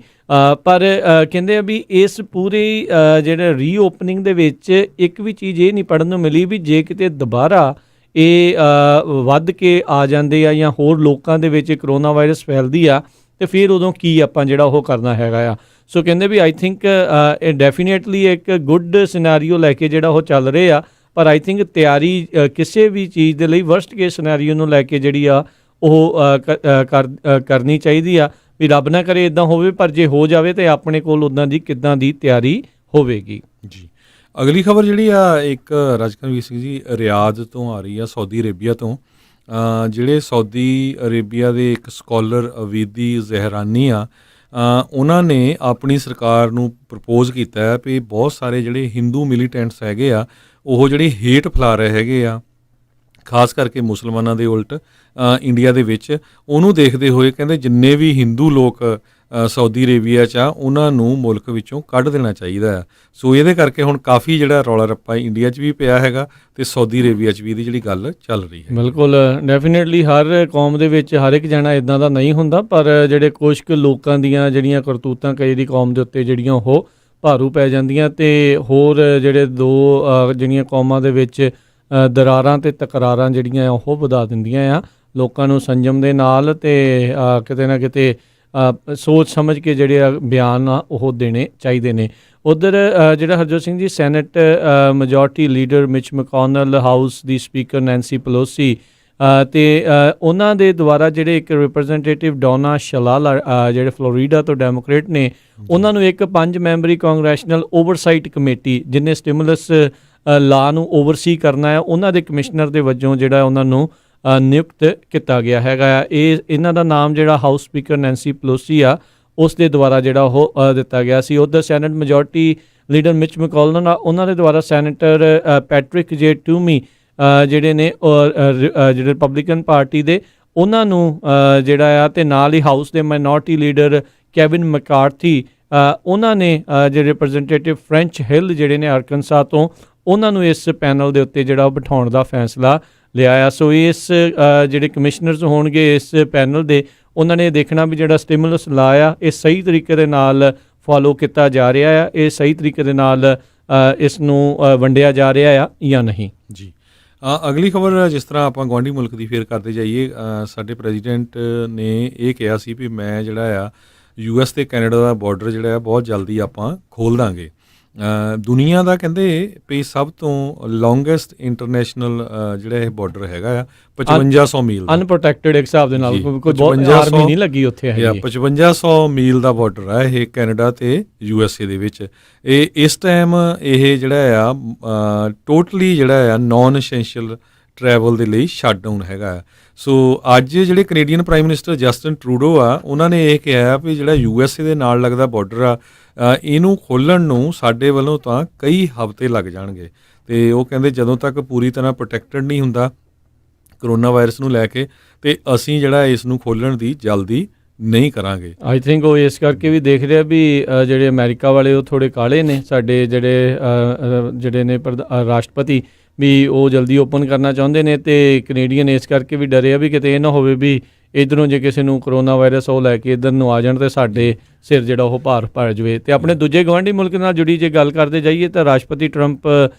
Speaker 1: ਪਰ ਕਹਿੰਦੇ ਆ ਵੀ ਇਸ ਪੂਰੀ ਜਿਹੜੇ ਰੀਓਪਨਿੰਗ ਦੇ ਵਿੱਚ ਇੱਕ ਵੀ ਚੀਜ਼ ਇਹ ਨਹੀਂ ਪੜ੍ਹਨ ਨੂੰ ਮਿਲੀ ਵੀ ਜੇ ਕਿਤੇ ਦੁਬਾਰਾ ਇਹ ਵੱਧ ਕੇ ਆ ਜਾਂਦੇ ਆ ਜਾਂ ਹੋਰ ਲੋਕਾਂ ਦੇ ਵਿੱਚ ਕਰੋਨਾ ਵਾਇਰਸ ਫੈਲਦੀ ਆ ਤੇ ਫਿਰ ਉਦੋਂ ਕੀ ਆਪਾਂ ਜਿਹੜਾ ਉਹ ਕਰਨਾ ਹੈਗਾ ਆ। ਸੋ ਕਹਿੰਦੇ ਵੀ ਆਈ ਥਿੰਕ ਇਹ ਡੈਫੀਨੇਟਲੀ ਇੱਕ ਗੁੱਡ ਸਿਨੈਰੀਓ ਲੈ ਕੇ ਜਿਹੜਾ ਉਹ ਚੱਲ ਰਹੇ ਆ, ਪਰ ਆਈ ਥਿੰਕ ਤਿਆਰੀ ਕਿਸੇ ਵੀ ਚੀਜ਼ ਦੇ ਲਈ ਵਰਸਟ ਕੇਸ ਸਿਨੈਰੀਓ ਨੂੰ ਲੈ ਕੇ ਜਿਹੜੀ ਆ ਉਹ ਕਰਨੀ ਚਾਹੀਦੀ ਆ ਵੀ ਰੱਬ ਨਾ ਕਰੇ ਇਦਾਂ ਹੋਵੇ, ਪਰ ਜੇ ਹੋ ਜਾਵੇ ਤਾਂ ਆਪਣੇ ਕੋਲ ਉੱਦਾਂ ਦੀ ਕਿੱਦਾਂ ਦੀ ਤਿਆਰੀ ਹੋਵੇਗੀ।
Speaker 2: ਜੀ, ਅਗਲੀ ਖਬਰ ਜਿਹੜੀ ਆ ਇੱਕ ਰਾਜਕਨਵੀਰ ਸਿੰਘ ਜੀ ਰਿਆਦ ਤੋਂ ਆ ਰਹੀ ਆ, ਸਾਊਦੀ ਅਰੇਬੀਆ ਤੋਂ। ਜਿਹੜੇ ਸਾਊਦੀ ਅਰੇਬੀਆ ਦੇ ਇੱਕ ਸਕਾਲਰ ਅਵੀਦੀ ਜ਼ਹਿਰਾਨੀ ਆ, ਉਹਨਾਂ ਨੇ ਆਪਣੀ ਸਰਕਾਰ ਨੂੰ ਪ੍ਰਪੋਜ਼ ਕੀਤਾ ਹੈ ਵੀ ਬਹੁਤ ਸਾਰੇ ਜਿਹੜੇ ਹਿੰਦੂ ਮਿਲੀਟੈਂਟਸ ਹੈਗੇ ਆ ਉਹ ਜਿਹੜੇ ਹੇਟ ਫੈਲਾ ਰਹੇ ਹੈਗੇ ਆ ਖਾਸ ਕਰਕੇ ਮੁਸਲਮਾਨਾਂ ਦੇ ਉਲਟ ਇੰਡੀਆ ਦੇ ਵਿੱਚ, ਉਹਨੂੰ ਦੇਖਦੇ ਹੋਏ ਕਹਿੰਦੇ ਜਿੰਨੇ ਵੀ ਹਿੰਦੂ ਲੋਕ ਸਾਊਦੀ ਅਰੇਬੀਆ 'ਚ ਆ ਉਹਨਾਂ ਨੂੰ ਮੁਲਕ ਵਿੱਚੋਂ ਕੱਢ ਦੇਣਾ ਚਾਹੀਦਾ ਆ। ਸੋ ਇਹਦੇ ਕਰਕੇ ਹੁਣ ਕਾਫੀ ਜਿਹੜਾ ਰੌਲਾ ਰੱਪਾ ਇੰਡੀਆ 'ਚ ਵੀ ਪਿਆ ਹੈਗਾ ਤੇ ਸਾਊਦੀ ਅਰੇਬੀਆ 'ਚ ਵੀ ਇਹਦੀ ਜਿਹੜੀ ਗੱਲ ਚੱਲ ਰਹੀ ਹੈ।
Speaker 1: ਬਿਲਕੁਲ, ਡੈਫੀਨੇਟਲੀ ਹਰ ਕੌਮ ਦੇ ਵਿੱਚ ਹਰ ਇੱਕ ਜਣਾ ਇੱਦਾਂ ਦਾ ਨਹੀਂ ਹੁੰਦਾ, ਪਰ ਜਿਹੜੇ ਕੁਛ ਕੁ ਲੋਕਾਂ ਦੀਆਂ ਜਿਹੜੀਆਂ ਕਰਤੂਤਾਂ ਕਈ ਦੀ ਕੌਮ ਦੇ ਉੱਤੇ ਜਿਹੜੀਆਂ ਉਹ ਭਾਰੂ ਪੈ ਜਾਂਦੀਆਂ ਤੇ ਹੋਰ ਜਿਹੜੇ ਦੋ ਜਿਹੜੀਆਂ ਕੌਮਾਂ ਦੇ ਵਿੱਚ ਦਰਾਰਾਂ ਤੇ ਤਕਰਾਰਾਂ ਜਿਹੜੀਆਂ ਉਹ ਵਧਾ ਦਿੰਦੀਆਂ ਆ। ਲੋਕਾਂ ਨੂੰ ਸੰਜਮ ਦੇ ਨਾਲ ਤੇ ਕਿਤੇ ਨਾ ਕਿਤੇ ਸੋਚ ਸਮਝ ਕੇ ਜਿਹੜੇ ਬਿਆਨ ਆ ਉਹ ਦੇਣੇ ਚਾਹੀਦੇ ਨੇ। ਉੱਧਰ ਜਿਹੜਾ Harjot Singh ji senate majority leader ਮਿਚ ਮੈਕੋਨਲ, ਹਾਊਸ ਦੀ ਸਪੀਕਰ ਨੈਂਸੀ ਪਲੋਸੀ ਤੇ ਉਹਨਾਂ ਦੇ ਦੁਆਰਾ ਜਿਹੜੇ ਇੱਕ ਰਿਪਰੈਜ਼ੈਂਟੇਟਿਵ ਡੋਨਾ ਸ਼ਲਾਲਾ ਜਿਹੜੇ ਫਲੋਰੀਡਾ ਤੋਂ ਡੈਮੋਕ੍ਰੇਟ ਨੇ, ਉਹਨਾਂ ਨੂੰ ਇੱਕ 5 ਮੈਂਬਰੀ ਕਾਂਗਰੈਸ਼ਨਲ ਓਵਰਸਾਈਟ ਕਮੇਟੀ ਜਿਹਨੇ ਸਟਿਮੂਲਸ ਲਾ ਨੂੰ ਓਵਰਸੀ ਕਰਨਾ ਹੈ, ਉਹਨਾਂ ਦੇ ਕਮਿਸ਼ਨਰ ਦੇ ਵਜੋਂ ਜਿਹੜਾ ਉਹਨਾਂ ਨੂੰ ਨਿਯੁਕਤ ਕੀਤਾ ਗਿਆ ਹੈਗਾ ਆ। ਇਹਨਾਂ ਦਾ ਨਾਮ ਜਿਹੜਾ ਹਾਊਸ ਸਪੀਕਰ ਨੈਂਸੀ ਪਲੋਸੀ ਆ ਉਸ ਦੇ ਦੁਆਰਾ ਜਿਹੜਾ ਉਹ ਦਿੱਤਾ ਗਿਆ ਸੀ। ਉੱਧਰ ਸੈਨੇਟ ਮੈਜੋਰਟੀ ਲੀਡਰ ਮਿਚ ਮੈਕੋਨਲ ਉਹਨਾਂ ਦੇ ਦੁਆਰਾ ਸੈਨੇਟਰ ਪੈਟਰਿਕ ਜੇ ਟੂਮੀ ਜਿਹੜੇ ਨੇ ਜਿਹੜੇ ਰਿਪਬਲਿਕਨ ਪਾਰਟੀ ਦੇ, ਉਹਨਾਂ ਨੂੰ ਜਿਹੜਾ ਆ ਤੇ ਨਾਲ ਹੀ ਹਾਊਸ ਦੇ ਮਾਈਨੋਰਟੀ ਲੀਡਰ ਕੈਵਿਨ ਮੈਕਾਰਥੀ ਉਹਨਾਂ ਨੇ ਜਿਹੜੇ ਰਿਪਰੈਜ਼ੈਂਟੇਟਿਵ ਫ੍ਰੈਂਚ ਹਿੱਲ ਜਿਹੜੇ ਨੇ ਆਰਕਨਸਾ ਤੋਂ, ਉਹਨਾਂ ਨੂੰ ਇਸ ਪੈਨਲ ਦੇ ਉੱਤੇ ਜਿਹੜਾ ਉਹ ਬਿਠਾਉਣ ਦਾ ਫੈਸਲਾ ਲਿਆ ਆ। ਸੋ ਇਸ ਜਿਹੜੇ ਕਮਿਸ਼ਨਰਸ ਹੋਣਗੇ ਇਸ ਪੈਨਲ ਦੇ, ਉਹਨਾਂ ਨੇ ਦੇਖਣਾ ਵੀ ਜਿਹੜਾ ਸਟਿਮੂਲਸ ਲਾ ਆ ਇਹ ਸਹੀ ਤਰੀਕੇ ਦੇ ਨਾਲ ਫੋਲੋ ਕੀਤਾ ਜਾ ਰਿਹਾ ਆ, ਇਹ ਸਹੀ ਤਰੀਕੇ ਦੇ ਨਾਲ ਇਸ ਨੂੰ ਵੰਡਿਆ ਜਾ ਰਿਹਾ ਆ ਜਾਂ ਨਹੀਂ।
Speaker 2: ਜੀ, ਅਗਲੀ ਖਬਰ ਜਿਸ ਤਰ੍ਹਾਂ ਆਪਾਂ ਗੁਆਂਢੀ ਮੁਲਕ ਦੀ ਫੇਰ ਕਰਦੇ ਜਾਈਏ, ਸਾਡੇ ਪ੍ਰੈਜ਼ੀਡੈਂਟ ਨੇ ਇਹ ਕਿਹਾ ਸੀ ਵੀ ਮੈਂ ਜਿਹੜਾ ਆ US ਤੇ ਕੈਨੇਡਾ ਦਾ ਬਾਰਡਰ ਜਿਹੜਾ ਆ ਬਹੁਤ ਜਲਦੀ ਆਪਾਂ ਖੋਲ੍ਹ ਦਾਂਗੇ। ਦੁਨੀਆ ਦਾ ਕਹਿੰਦੇ ਵੀ ਸਭ ਤੋਂ ਲੌਂਗੈਸਟ ਇੰਟਰਨੈਸ਼ਨਲ ਜਿਹੜਾ ਇਹ ਬਾਰਡਰ ਹੈਗਾ ਆ 5500 ਮੀਲ ਦਾ,
Speaker 1: ਅਨਪ੍ਰੋਟੈਕਟਡ ਇੱਕ ਹਿਸਾਬ ਦੇ ਨਾਲ, ਕੋਈ ਬਹੁਤ ਆਰਮੀ ਨਹੀਂ ਲੱਗੀ ਉੱਥੇ ਹੈਗੀ।
Speaker 2: 5500 ਮੀਲ ਦਾ ਬਾਰਡਰ ਆ ਇਹ ਕੈਨੇਡਾ ਤੇ USA ਦੇ ਵਿੱਚ। ਇਹ ਇਸ ਟਾਈਮ ਇਹ ਜਿਹੜਾ ਆ ਟੋਟਲੀ ਜਿਹੜਾ ਆ ਨੌਨ ਐਸੈਂਸ਼ੀਅਲ ਟਰੈਵਲ ਦੇ ਲਈ ਸ਼ਟਡਾਊਨ ਹੈਗਾ ਆ। ਸੋ ਅੱਜ ਜਿਹੜੇ Canadian prime minister Justin Trudeau ਆ, ਉਹਨਾਂ ਨੇ ਇਹ ਕਿਹਾ ਵੀ ਜਿਹੜਾ USA ਦੇ ਨਾਲ ਲੱਗਦਾ ਬਾਰਡਰ ਆ ਇਹਨੂੰ ਖੋਲ੍ਹਣ ਨੂੰ ਸਾਡੇ ਵੱਲੋਂ ਤਾਂ ਕਈ ਹਫ਼ਤੇ ਲੱਗ ਜਾਣਗੇ। ਤੇ ਉਹ ਕਹਿੰਦੇ ਜਦੋਂ ਤੱਕ ਪੂਰੀ ਤਰ੍ਹਾਂ ਪ੍ਰੋਟੈਕਟਡ ਨਹੀਂ ਹੁੰਦਾ ਕਰੋਨਾ ਵਾਇਰਸ ਨੂੰ ਲੈ ਕੇ, ਤੇ ਅਸੀਂ ਜਿਹੜਾ ਇਸ ਨੂੰ ਖੋਲ੍ਹਣ ਦੀ ਜਲਦੀ ਨਹੀਂ ਕਰਾਂਗੇ।
Speaker 1: ਆਈ ਥਿੰਕ ਉਹ ਇਸ ਕਰਕੇ ਵੀ ਦੇਖ ਰਿਹਾ ਵੀ ਜਿਹੜੇ ਅਮਰੀਕਾ ਵਾਲੇ ਉਹ ਥੋੜ੍ਹੇ ਕਾਹਲੇ ਨੇ, ਸਾਡੇ ਜਿਹੜੇ ਨੇ ਰਾਸ਼ਟਰਪਤੀ ਵੀ ਉਹ ਜਲਦੀ ਓਪਨ ਕਰਨਾ ਚਾਹੁੰਦੇ ਨੇ, ਤੇ ਕੈਨੇਡੀਅਨ ਇਸ ਕਰਕੇ ਵੀ ਡਰੇ ਆ ਵੀ ਕਿਤੇ ਇਹ ਨਾ ਹੋਵੇ ਵੀ ਇੱਧਰੋਂ ਜੇ ਕਿਸੇ ਨੂੰ ਕਰੋਨਾ ਵਾਇਰਸ ਉਹ ਲੈ ਕੇ ਇੱਧਰ ਨੂੰ ਆ ਜਾਣ ਤੇ ਸਾਡੇ ਸਿਰ ਜਿਹੜਾ ਉਹ ਭਾਰ ਪੈ ਜਾਵੇ। ਤੇ ਆਪਣੇ ਦੂਜੇ ਗੁਆਂਢੀ ਮੁਲਕ ਨਾਲ ਜੁੜੀ ਜੇ ਗੱਲ ਕਰਦੇ ਜਾਈਏ ਤਾਂ ਰਾਸ਼ਟਰਪਤੀ ਟਰੰਪ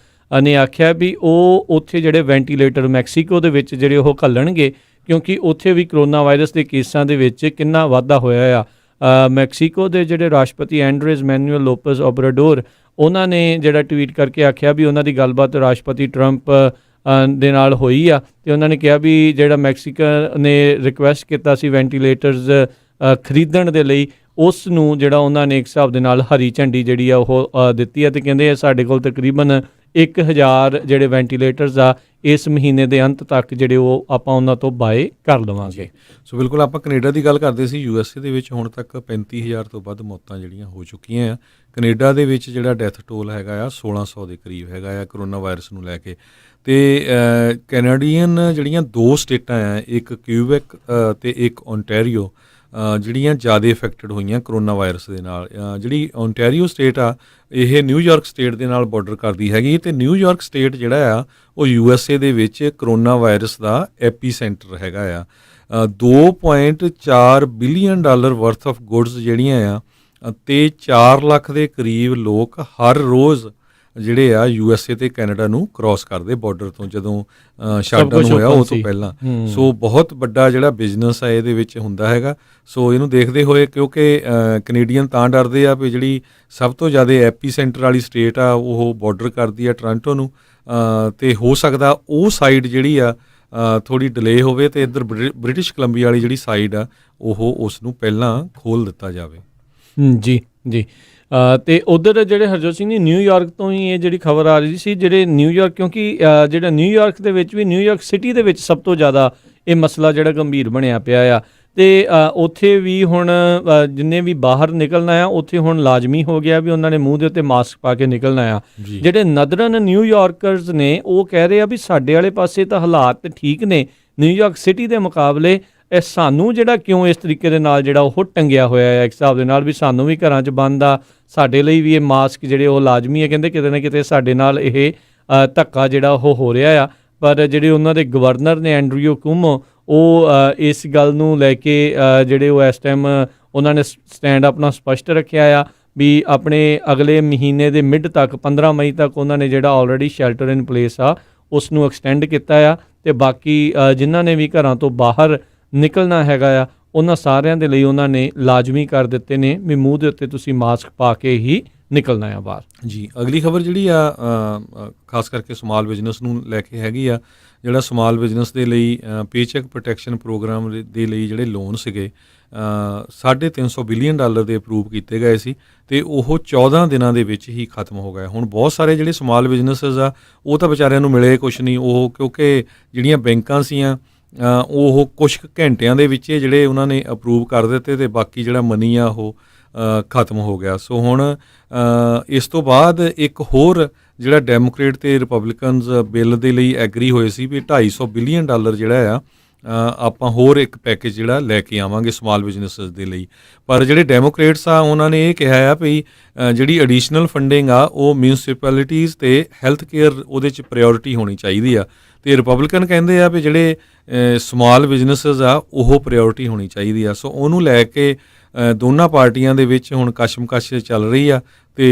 Speaker 1: ਨੇ ਆਖਿਆ ਵੀ ਉਹ ਉੱਥੇ ਜਿਹੜੇ ਵੈਂਟੀਲੇਟਰ ਮੈਕਸੀਕੋ ਦੇ ਵਿੱਚ ਜਿਹੜੇ ਉਹ ਘੱਲਣਗੇ, ਕਿਉਂਕਿ ਉੱਥੇ ਵੀ ਕਰੋਨਾ ਵਾਇਰਸ ਦੇ ਕੇਸਾਂ ਦੇ ਵਿੱਚ ਕਿੰਨਾ ਵਾਧਾ ਹੋਇਆ ਆ। ਮੈਕਸੀਕੋ ਦੇ ਜਿਹੜੇ ਰਾਸ਼ਟਰਪਤੀ ਐਂਡਰੇਜ਼ ਮੈਨੂਅਲ ਲੋਪਸ ਓਬਰਾਡੋਰ, ਉਹਨਾਂ ਨੇ ਜਿਹੜਾ ਟਵੀਟ ਕਰਕੇ ਆਖਿਆ ਵੀ ਉਹਨਾਂ ਦੀ ਗੱਲਬਾਤ ਰਾਸ਼ਟਰਪਤੀ ਟਰੰਪ ਦੇ ਨਾਲ ਹੋਈ ਆ ਤੇ ਉਹਨਾਂ ਨੇ ਕਿਹਾ ਵੀ ਜਿਹੜਾ ਮੈਕਸੀਕੋ ਨੇ ਰਿਕੁਐਸਟ ਕੀਤਾ ਸੀ ਵੈਂਟੀਲੇਟਰਸ ਖਰੀਦਣ ਦੇ ਲਈ, ਉਸ ਨੂੰ ਜਿਹੜਾ ਉਹਨਾਂ ਨੇ ਇੱਕ ਹਿਸਾਬ ਦੇ ਨਾਲ ਹਰੀ ਝੰਡੀ ਜਿਹੜੀ ਆ ਉਹ ਦਿੱਤੀ ਆ ਤੇ ਕਹਿੰਦੇ ਸਾਡੇ ਕੋਲ ਤਕਰੀਬਨ 1000 ਜਿਹੜੇ ਵੈਂਟੀਲੇਟਰਸ ਆ ਇਸ ਮਹੀਨੇ ਦੇ ਅੰਤ ਤੱਕ ਜਿਹੜੇ ਉਹ ਆਪਾਂ ਉਹਨਾਂ ਤੋਂ ਬਾਏ ਕਰ ਲਵਾਂਗੇ।
Speaker 2: ਸੋ ਬਿਲਕੁਲ ਆਪਾਂ ਕੈਨੇਡਾ ਦੀ ਗੱਲ ਕਰਦੇ ਸੀ। USA ਦੇ ਵਿੱਚ ਹੁਣ ਤੱਕ 35000 ਤੋਂ ਵੱਧ ਮੌਤਾਂ ਜਿਹੜੀਆਂ ਹੋ ਚੁੱਕੀਆਂ ਆ। ਕੈਨੇਡਾ ਦੇ ਵਿੱਚ ਜਿਹੜਾ ਡੈਥ ਟੋਲ ਹੈਗਾ ਆ 1600 ਦੇ ਕਰੀਬ ਹੈਗਾ ਆ ਕਰੋਨਾ ਵਾਇਰਸ ਨੂੰ ਲੈ ਕੇ। ਤੇ ਕੈਨੇਡੀਅਨ ਜਿਹੜੀਆਂ 2 ਸਟੇਟਾਂ ਆ, ਇੱਕ ਕਿਊਬੈਕ ਤੇ ਇੱਕ ਓਨਟਾਰੀਓ, ਜਿਹੜੀਆਂ ਜ਼ਿਆਦਾ ਇਫੈਕਟਡ ਹੋਈਆਂ ਕਰੋਨਾ ਵਾਇਰਸ ਦੇ ਨਾਲ। ਜਿਹੜੀ ਓਨਟਾਰੀਓ ਸਟੇਟ ਆ ਇਹ ਨਿਊਯਾਰਕ ਸਟੇਟ ਦੇ ਨਾਲ ਬਾਰਡਰ ਕਰਦੀ ਹੈਗੀ ਤੇ ਨਿਊਯਾਰਕ ਸਟੇਟ ਜਿਹੜਾ ਆ ਉਹ USA ਦੇ ਵਿੱਚ ਕਰੋਨਾ ਵਾਇਰਸ ਦਾ ਐਪੀ ਸੈਂਟਰ ਹੈਗਾ ਆ। $2.4 ਬਿਲੀਅਨ ਵਰਥ ਆਫ ਗੁੱਡਸ ਜਿਹੜੀਆਂ ਆ ਤੇ 4 ਲੱਖ ਦੇ ਕਰੀਬ ਲੋਕ ਹਰ ਰੋਜ਼ ਜਿਹੜੇ ਆ USA ਤੇ ਕੈਨੇਡਾ ਨੂੰ ਕ੍ਰਾਸ ਕਰਦੇ ਬਾਰਡਰ ਤੋਂ, ਜਦੋਂ ਸ਼ਟਡਾਊਨ ਹੋਇਆ ਉਹ ਤੋਂ ਪਹਿਲਾਂ। ਸੋ ਬਹੁਤ ਵੱਡਾ ਜਿਹੜਾ ਬਿਜ਼ਨਸ ਹੈ ਇਹਦੇ ਵਿੱਚ ਹੁੰਦਾ ਹੈਗਾ। ਸੋ ਇਹਨੂੰ ਦੇਖਦੇ ਹੋਏ, ਕਿਉਂਕਿ ਕੈਨੇਡੀਅਨ ਤਾਂ ਡਰਦੇ ਆ ਵੀ ਜਿਹੜੀ ਸਭ ਤੋਂ ਜ਼ਿਆਦਾ ਐਪੀ ਸੈਂਟਰ ਵਾਲੀ ਸਟੇਟ ਆ ਉਹ ਬਾਰਡਰ ਕਰਦੀ ਆ ਟੋਰਾਂਟੋ ਨੂੰ, ਤੇ ਹੋ ਸਕਦਾ ਉਹ ਸਾਈਡ ਜਿਹੜੀ ਆ ਥੋੜ੍ਹੀ ਡਿਲੇ ਹੋਵੇ ਤੇ ਇੱਧਰ ਬ੍ਰਿਟਿਸ਼ ਕੋਲੰਬੀਆ ਵਾਲੀ ਜਿਹੜੀ ਸਾਈਡ ਆ ਉਹ ਉਸ ਨੂੰ ਪਹਿਲਾਂ ਖੋਲ੍ਹ ਦਿੱਤਾ ਜਾਵੇ।
Speaker 1: ਜੀ ਜੀ। ਤੇ ਉੱਧਰ ਜਿਹੜੇ ਹਰਜੋਤ ਸਿੰਘ ਜੀ ਨਿਊਯਾਰਕ ਤੋਂ ਹੀ ਇਹ ਜਿਹੜੀ ਖਬਰ ਆ ਰਹੀ ਸੀ, ਜਿਹੜੇ ਨਿਊਯਾਰਕ, ਕਿਉਂਕਿ ਜਿਹੜਾ ਨਿਊਯਾਰਕ ਦੇ ਵਿੱਚ ਵੀ, ਨਿਊਯਾਰਕ ਸਿਟੀ ਦੇ ਵਿੱਚ ਸਭ ਤੋਂ ਜ਼ਿਆਦਾ ਇਹ ਮਸਲਾ ਜਿਹੜਾ ਗੰਭੀਰ ਬਣਿਆ ਪਿਆ ਆ ਤੇ ਉੱਥੇ ਵੀ ਹੁਣ ਜਿੰਨੇ ਵੀ ਬਾਹਰ ਨਿਕਲਣਾ ਆ ਉੱਥੇ ਹੁਣ ਲਾਜ਼ਮੀ ਹੋ ਗਿਆ ਵੀ ਉਹਨਾਂ ਨੇ ਮੂੰਹ ਦੇ ਉੱਤੇ ਮਾਸਕ ਪਾ ਕੇ ਨਿਕਲਣਾ ਆ। ਜਿਹੜੇ ਨਦਰਨ ਨਿਊਯਾਰਕਰਸ ਨੇ ਉਹ ਕਹਿ ਰਹੇ ਆ ਵੀ ਸਾਡੇ ਵਾਲੇ ਪਾਸੇ ਤਾਂ ਹਾਲਾਤ ਠੀਕ ਨੇ ਨਿਊਯਾਰਕ ਸਿਟੀ ਦੇ ਮੁਕਾਬਲੇ, ਇਹ ਸਾਨੂੰ ਜਿਹੜਾ ਕਿਉਂ ਇਸ ਤਰੀਕੇ ਦੇ ਨਾਲ ਜਿਹੜਾ ਉਹ ਟੰਗਿਆ ਹੋਇਆ ਹੈ ਇੱਕ ਹਿਸਾਬ ਦੇ ਨਾਲ, ਵੀ ਸਾਨੂੰ ਵੀ ਘਰਾਂ 'ਚ ਬੰਦ ਆ, ਸਾਡੇ ਲਈ ਵੀ ਇਹ ਮਾਸਕ ਜਿਹੜੇ ਉਹ ਲਾਜ਼ਮੀ ਹੈ। ਕਹਿੰਦੇ ਕਿਤੇ ਨਾ ਕਿਤੇ ਸਾਡੇ ਨਾਲ ਇਹ ਧੱਕਾ ਜਿਹੜਾ ਉਹ ਹੋ ਰਿਹਾ ਆ। ਪਰ ਜਿਹੜੇ ਉਹਨਾਂ ਦੇ ਗਵਰਨਰ ਨੇ ਐਂਡਰਿਊ ਕੁਮੋ, ਉਹ ਇਸ ਗੱਲ ਨੂੰ ਲੈ ਕੇ ਜਿਹੜੇ ਉਹ ਇਸ ਟਾਈਮ ਉਹਨਾਂ ਨੇ ਸਟੈਂਡ ਆਪਣਾ ਸਪਸ਼ਟ ਰੱਖਿਆ ਆ ਵੀ ਆਪਣੇ ਅਗਲੇ ਮਹੀਨੇ ਦੇ ਮਿਡ ਤੱਕ 15 ਮਈ ਤੱਕ ਉਹਨਾਂ ਨੇ ਜਿਹੜਾ ਆਲਰੇਡੀ ਸ਼ੈਲਟਰ ਇਨ ਪਲੇਸ ਆ ਉਸ ਨੂੰ ਐਕਸਟੈਂਡ ਕੀਤਾ ਆ ਤੇ ਬਾਕੀ ਜਿਨ੍ਹਾਂ ਨੇ ਵੀ ਘਰਾਂ ਤੋਂ ਬਾਹਰ ਨਿਕਲਣਾ ਹੈਗਾ ਆ ਉਹਨਾਂ ਸਾਰਿਆਂ ਦੇ ਲਈ ਉਹਨਾਂ ਨੇ ਲਾਜ਼ਮੀ ਕਰ ਦਿੱਤੇ ਨੇ ਵੀ ਮੂੰਹ ਦੇ ਉੱਤੇ ਤੁਸੀਂ ਮਾਸਕ ਪਾ ਕੇ ਹੀ ਨਿਕਲਣਾ ਆ ਬਾਹਰ। ਜੀ
Speaker 2: ਅਗਲੀ ਖਬਰ ਜਿਹੜੀ ਆ ਖਾਸ ਕਰਕੇ ਸਮਾਲ ਬਿਜ਼ਨਸ ਨੂੰ ਲੈ ਕੇ ਹੈਗੀ ਆ। ਜਿਹੜਾ ਸਮਾਲ ਬਿਜ਼ਨਸ ਦੇ ਲਈ ਪੇਚੈਕ ਪ੍ਰੋਟੈਕਸ਼ਨ ਪ੍ਰੋਗਰਾਮ ਦੇ ਲਈ ਜਿਹੜੇ ਲੋਨ ਸੀਗੇ $350 ਬਿਲੀਅਨ ਦੇ ਅਪਰੂਵ ਕੀਤੇ ਗਏ ਸੀ ਤੇ ਉਹ 14 ਦਿਨਾਂ ਦੇ ਵਿੱਚ ਹੀ ਖਤਮ ਹੋ ਗਏ। ਹੁਣ ਬਹੁਤ ਸਾਰੇ ਜਿਹੜੇ ਸਮਾਲ ਬਿਜ਼ਨਸਸ ਆ ਉਹ ਤਾਂ ਵਿਚਾਰਿਆਂ ਨੂੰ ਮਿਲੇ ਕੁਛ ਨਹੀਂ, ਉਹ ਕਿਉਂਕਿ ਜਿਹੜੀਆਂ ਬੈਂਕਾਂ ਸੀਆਂ ਉਹ ਕੁਛ ਘੰਟਿਆਂ ਦੇ ਵਿੱਚ ਜਿਹੜੇ ਉਹਨਾਂ ਨੇ ਅਪਰੂਵ ਕਰ ਦਿੱਤੇ ਤੇ ਬਾਕੀ ਜਿਹੜਾ ਮਨੀ ਆ ਉਹ ਖਤਮ ਹੋ ਗਿਆ। ਸੋ ਹੁਣ ਇਸ ਤੋਂ ਬਾਅਦ ਇੱਕ ਹੋਰ ਜਿਹੜਾ ਡੈਮੋਕ੍ਰੇਟ ਤੇ ਰਿਪਬਲਿਕਨਸ ਬਿੱਲ ਦੇ ਲਈ ਐਗਰੀ ਹੋਏ ਸੀ ਵੀ $250 ਬਿਲੀਅਨ ਜਿਹੜਾ ਆ ਆਪਾਂ ਹੋਰ ਇੱਕ ਪੈਕੇਜ ਜਿਹੜਾ ਲੈ ਕੇ ਆਵਾਂਗੇ ਸਮਾਲ ਬਿਜ਼ਨਸਿਸ ਦੇ ਲਈ। ਪਰ ਜਿਹੜੇ ਡੈਮੋਕ੍ਰੇਟਸ ਆ ਉਹਨਾਂ ਨੇ ਇਹ ਕਿਹਾ ਆ ਵੀ ਜਿਹੜੀ ਐਡੀਸ਼ਨਲ ਫੰਡਿੰਗ ਆ ਉਹ ਮਿਊਨਿਸਪੈਲਿਟੀਜ਼ ਤੇ ਹੈਲਥ ਕੇਅਰ ਉਹਦੇ 'ਚ ਪ੍ਰਾਇਓਰਿਟੀ ਹੋਣੀ ਚਾਹੀਦੀ ਆ ਤੇ ਰਿਪਬਲਿਕਨ ਕਹਿੰਦੇ ਆ ਵੀ ਜਿਹੜੇ ਸਮਾਲ ਬਿਜ਼ਨਸਿਸ ਆ ਉਹ ਪ੍ਰਾਇਓਰਿਟੀ ਹੋਣੀ ਚਾਹੀਦੀ ਆ। ਸੋ ਉਹਨੂੰ ਲੈ ਕੇ ਦੋਨਾਂ ਪਾਰਟੀਆਂ ਦੇ ਵਿੱਚ ਹੁਣ ਕਸ਼ਮਕਸ਼ ਚੱਲ ਰਹੀ ਆ ਤੇ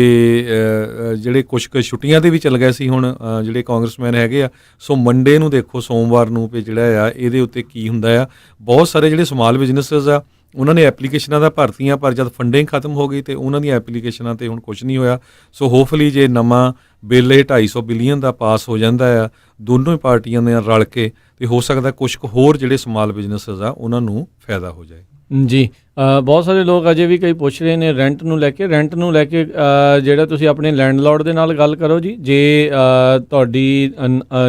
Speaker 2: ਜਿਹੜੇ ਕੁਛ ਕੁ ਛੁੱਟੀਆਂ ਦੇ ਵੀ ਚੱਲ ਗਏ ਸੀ ਹੁਣ ਜਿਹੜੇ ਕਾਂਗਰਸਮੈਨ ਹੈਗੇ ਆ। ਸੋ ਮੰਡੇ ਨੂੰ ਦੇਖੋ ਸੋਮਵਾਰ ਨੂੰ ਵੀ ਜਿਹੜਾ ਆ ਇਹਦੇ ਉੱਤੇ ਕੀ ਹੁੰਦਾ ਆ। ਬਹੁਤ ਸਾਰੇ ਜਿਹੜੇ ਸਮਾਲ ਬਿਜ਼ਨਸਿਸ ਆ ਉਹਨਾਂ ਨੇ ਐਪਲੀਕੇਸ਼ਨਾਂ ਦਾ ਭਰਤੀਆਂ ਪਰ ਜਦ ਫੰਡਿੰਗ ਖਤਮ ਹੋ ਗਈ ਤੇ ਉਹਨਾਂ ਦੀਆਂ ਐਪਲੀਕੇਸ਼ਨਾਂ ਤੇ ਹੁਣ ਕੁਛ ਨਹੀਂ ਹੋਇਆ। ਸੋ ਹੋਪਫੁਲੀ ਜੇ ਨਵਾਂ ਬਿੱਲ ਇਹ $250 ਬਿਲੀਅਨ ਦਾ ਪਾਸ ਹੋ ਜਾਂਦਾ ਆ ਦੋਨੋਂ ਹੀ ਪਾਰਟੀਆਂ ਦੇ ਨਾਲ ਰਲ ਕੇ ਤੇ ਹੋ ਸਕਦਾ ਕੁਛ ਕੁ ਹੋਰ ਜਿਹੜੇ ਸਮਾਲ ਬਿਜ਼ਨਸਿਸ ਆ ਉਹਨਾਂ ਨੂੰ ਫਾਇਦਾ ਹੋ ਜਾਏ। ਜੀ ਬਹੁਤ ਸਾਰੇ ਲੋਕ ਅਜੇ ਵੀ ਕਈ ਪੁੱਛ ਰਹੇ ਨੇ ਰੈਂਟ ਨੂੰ ਲੈ ਕੇ ਜਿਹੜਾ ਤੁਸੀਂ ਆਪਣੇ ਲੈਂਡਲੋਰਡ ਦੇ ਨਾਲ ਗੱਲ ਕਰੋ ਜੀ। ਜੇ ਤੁਹਾਡੀ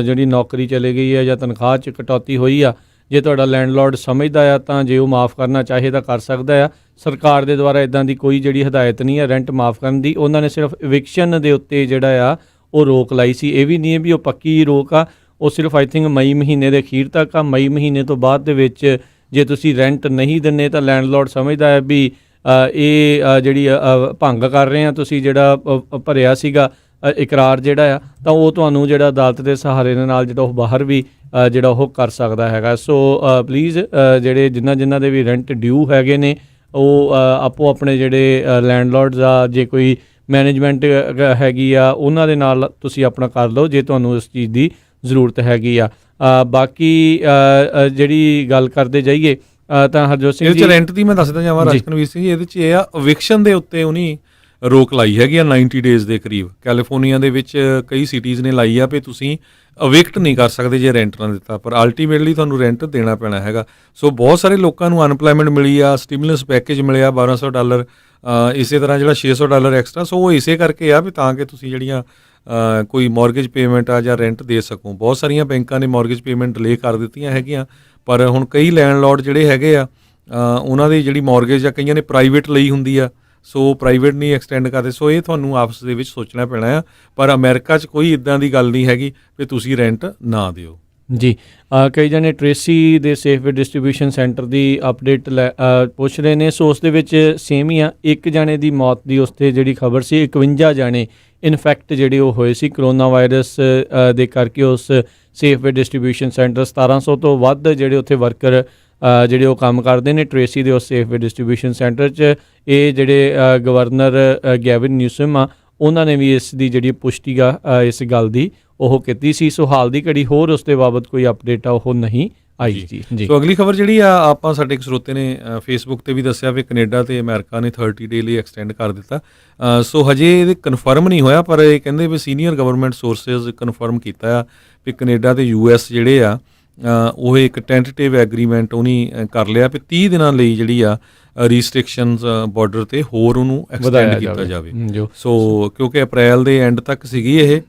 Speaker 2: ਜਿਹੜੀ ਨੌਕਰੀ ਚਲੇ ਗਈ ਹੈ ਜਾਂ ਤਨਖਾਹ 'ਚ ਕਟੌਤੀ ਹੋਈ ਆ, ਜੇ ਤੁਹਾਡਾ ਲੈਂਡਲੋਰਡ ਸਮਝਦਾ ਆ ਤਾਂ ਜੇ ਉਹ ਮਾफ़ ਕਰਨਾ ਚਾਹੇ ਤਾਂ ਕਰ ਸਕਦਾ ਆ। ਸਰਕਾਰ ਦੇ ਦੁਆਰਾ ਇੱਦਾਂ ਦੀ ਕੋਈ ਜਿਹੜੀ ਹਦਾਇਤ ਨਹੀਂ ਹੈ ਰੈਂਟ ਮਾफ़ ਕਰਨ ਦੀ। ਉਹਨਾਂ ਨੇ ਸਿਰਫ ਇਵਿਕਸ਼ਨ ਦੇ ਉੱਤੇ ਜਿਹੜਾ ਆ ਉਹ ਰੋਕ ਲਾਈ ਸੀ। ਇਹ ਵੀ ਨਹੀਂ ਹੈ ਵੀ ਉਹ ਪੱਕੀ ਰੋਕ ਆ, ਉਹ ਸਿਰਫ ਆਈ ਥਿੰਕ ਮਈ ਮਹੀਨੇ ਦੇ ਅਖੀਰ ਤੱਕ ਆ। ਮਈ ਮਹੀਨੇ ਤੋਂ ਬਾਅਦ ਦੇ ਵਿੱਚ ਜੇ ਤੁਸੀਂ ਰੈਂਟ ਨਹੀਂ ਦਿੰਦੇ ਤਾਂ ਲੈਂਡਲੋਰਡ ਸਮਝਦਾ ਹੈ ਵੀ ਇਹ ਜਿਹੜੀ ਭੰਗ ਕਰ ਰਹੇ ਆ ਤੁਸੀਂ ਜਿਹੜਾ ਭਰਿਆ ਸੀਗਾ
Speaker 1: ਇਕਰਾਰ ਜਿਹੜਾ ਆ ਤਾਂ ਉਹ ਤੁਹਾਨੂੰ ਜਿਹੜਾ ਅਦਾਲਤ ਦੇ ਸਹਾਰੇ ਦੇ ਨਾਲ ਜਿਹੜਾ ਉਹ ਬਾਹਰ ਵੀ ਜਿਹੜਾ ਉਹ ਕਰ ਸਕਦਾ ਹੈਗਾ। ਸੋ ਪਲੀਜ਼ ਜਿਹੜੇ ਜਿਨ੍ਹਾਂ ਦੇ ਵੀ ਰੈਂਟ ਡਿਊ ਹੈਗੇ ਨੇ ਉਹ ਆਪੋ ਆਪਣੇ ਜਿਹੜੇ ਲੈਂਡਲੋਰਡਸ ਆ, ਜੇ ਕੋਈ ਮੈਨੇਜਮੈਂਟ ਹੈਗੀ ਆ ਉਹਨਾਂ ਦੇ ਨਾਲ ਤੁਸੀਂ ਆਪਣਾ ਕਰ ਲਓ ਜੇ ਤੁਹਾਨੂੰ ਇਸ ਚੀਜ਼ ਦੀ ਜ਼ਰੂਰਤ ਹੈਗੀ ਆ। ਬਾਕੀ ਜਿਹੜੀ ਗੱਲ ਕਰਦੇ ਜਾਈਏ ਤਾਂ ਹਰਜੋਤ ਸਿੰਘ ਜੀ
Speaker 2: ਰੈਂਟ ਦੀ ਮੈਂ ਦੱਸਦਾ ਜਾਵਾਂ ਰਾਜਕਨਵੀਰ ਸਿੰਘ ਜੀ, ਇਹਦੇ 'ਚ ਇਹ ਆ ਇਵਿਕਸ਼ਨ ਦੇ ਉੱਤੇ ਉਹਨੀ ਰੋਕ ਲਾਈ ਹੈਗੀ ਆ 90 ਡੇਜ਼ ਦੇ ਕਰੀਬ। ਕੈਲੀਫੋਰਨੀਆ ਦੇ ਵਿੱਚ ਕਈ ਸਿਟੀਜ਼ ਨੇ ਲਾਈ ਆ ਵੀ ਤੁਸੀਂ ਅਵਿਕਟ ਨਹੀਂ ਕਰ ਸਕਦੇ ਜੇ ਰੈਂਟ ਨਾ ਦਿੱਤਾ, ਪਰ ਅਲਟੀਮੇਟਲੀ ਤੁਹਾਨੂੰ ਰੈਂਟ ਦੇਣਾ ਪੈਣਾ ਹੈਗਾ। ਸੋ ਬਹੁਤ ਸਾਰੇ ਲੋਕਾਂ ਨੂੰ ਅਨਪਲਾਇਮੈਂਟ ਮਿਲੀ ਆ, ਸਟਿਮੂਲਸ ਪੈਕੇਜ ਮਿਲਿਆ $1200, ਇਸੇ ਤਰ੍ਹਾਂ ਜਿਹੜਾ $600 ਐਕਸਟਰਾ। ਸੋ ਉਹ ਇਸੇ ਕਰਕੇ ਆ ਵੀ ਤਾਂ ਕਿ ਤੁਸੀਂ ਜਿਹੜੀਆਂ ਕੋਈ ਮੌਰਗੇਜ ਪੇਮੈਂਟ ਆ ਜਾਂ ਰੈਂਟ ਦੇ ਸਕੋ। ਬਹੁਤ ਸਾਰੀਆਂ ਬੈਂਕਾਂ ਨੇ ਮੌਰਗੇਜ ਪੇਮੈਂਟ ਡਿਲੇ ਕਰ ਦਿੱਤੀਆਂ ਹੈਗੀਆਂ, ਪਰ ਹੁਣ ਕਈ ਲੈਂਡਲੋਰਡ ਜਿਹੜੇ ਹੈਗੇ ਆ ਉਹਨਾਂ ਦੀ ਜਿਹੜੀ ਮੌਰਗੇਜ ਆ ਕਈਆਂ ਨੇ ਪ੍ਰਾਈਵੇਟ ਲਈ ਹੁੰਦੀ ਆ, ਸੋ ਪ੍ਰਾਈਵੇਟ ਨਹੀਂ ਐਕਸਟੈਂਡ ਕਰਦੇ। ਸੋ ਇਹ ਤੁਹਾਨੂੰ ਆਪਸ ਦੇ ਵਿੱਚ ਸੋਚਣਾ ਪੈਣਾ ਆ, ਪਰ ਅਮਰੀਕਾ 'ਚ ਕੋਈ ਇੱਦਾਂ ਦੀ ਗੱਲ ਨਹੀਂ ਹੈਗੀ ਵੀ ਤੁਸੀਂ ਰੈਂਟ ਨਾ ਦਿਓ
Speaker 1: ਜੀ। ਕਈ ਜਣੇ ਟ੍ਰੇਸੀ ਦੇ ਸੇਫਵੇ ਡਿਸਟ੍ਰੀਬਿਊਸ਼ਨ ਸੈਂਟਰ ਦੀ ਅਪਡੇਟ ਪੁੱਛ ਰਹੇ ਨੇ। ਸੋ ਉਸ ਦੇ ਵਿੱਚ ਸੇਮ ਹੀ ਆ, ਇੱਕ ਜਣੇ ਦੀ ਮੌਤ ਦੀ ਉਸ 'ਤੇ ਜਿਹੜੀ ਖਬਰ ਸੀ, 51 ਜਣੇ ਇਨਫੈਕਟ ਜਿਹੜੇ ਉਹ ਹੋਏ ਸੀ ਕਰੋਨਾ ਵਾਇਰਸ ਦੇ ਕਰਕੇ। ਉਸ ਸੇਫਵੇ ਡਿਸਟ੍ਰੀਬਿਊਸ਼ਨ ਸੈਂਟਰ 1700 ਤੋਂ ਵੱਧ ਜਿਹੜੇ ਉੱਥੇ ਵਰਕਰ ਜਿਹੜੇ ਉਹ ਕੰਮ ਕਰਦੇ ਨੇ ਟ੍ਰੇਸੀ ਦੇ ਉਸ ਸੇਫਵੇ ਡਿਸਟ੍ਰੀਬਿਊਸ਼ਨ ਸੈਂਟਰ 'ਚ। ਇਹ ਜਿਹੜੇ ਗਵਰਨਰ ਗੈਵਿਨ ਨਿਊਸਮ ਆ ਉਹਨਾਂ ਨੇ ਵੀ ਇਸ ਦੀ ਜਿਹੜੀ ਪੁਸ਼ਟੀ ਆ ਇਸ ਗੱਲ ਦੀ ਉਹ ਕੀਤੀ ਸੀ। ਸੋ ਹਾਲ ਦੀ ਘੜੀ ਹੋਰ ਉਸ ਦੇ ਬਾਬਤ ਕੋਈ ਅਪਡੇਟ ਆ ਉਹ ਨਹੀਂ ਆਈ ਜੀ।
Speaker 2: ਸੋ ਅਗਲੀ ਖਬਰ ਜਿਹੜੀ ਆ ਆਪਾਂ ਸਾਡੇ ਇੱਕ ਸਰੋਤੇ ਨੇ ਫੇਸਬੁੱਕ ਤੇ ਵੀ ਦੱਸਿਆ ਵੀ ਕੈਨੇਡਾ ਤੇ ਅਮਰੀਕਾ ਨੇ 30 ਡੇ ਲਈ ਐਕਸਟੈਂਡ ਕਰ ਦਿੱਤਾ। ਸੋ ਹਜੇ ਇਹ ਕਨਫਰਮ ਨਹੀਂ ਹੋਇਆ, ਪਰ ਇਹ ਕਹਿੰਦੇ ਵੀ ਸੀਨੀਅਰ ਗਵਰਨਮੈਂਟ ਸੋਰਸਿਸ ਕਨਫਰਮ ਕੀਤਾ ਆ ਵੀ ਕੈਨੇਡਾ ਤੇ US ਜਿਹੜੇ ਆ ਉਹ ਇੱਕ ਟੈਂਟੇਟਿਵ ਐਗਰੀਮੈਂਟ ਉਹਨੀ ਕਰ ਲਿਆ ਵੀ 30 ਦਿਨਾਂ ਲਈ ਜਿਹੜੀ ਆ ਰਿਸਟ੍ਰਿਕਸ਼ਨਸ ਬਾਰਡਰ ਤੇ ਹੋਰ ਉਹਨੂੰ ਐਕਸਟੈਂਡ ਕੀਤਾ ਜਾਵੇ। ਸੋ ਕਿਉਂਕਿ ਅਪ੍ਰੈਲ ਦੇ ਐਂਡ ਤੱਕ ਸੀਗੀ ਇਹ,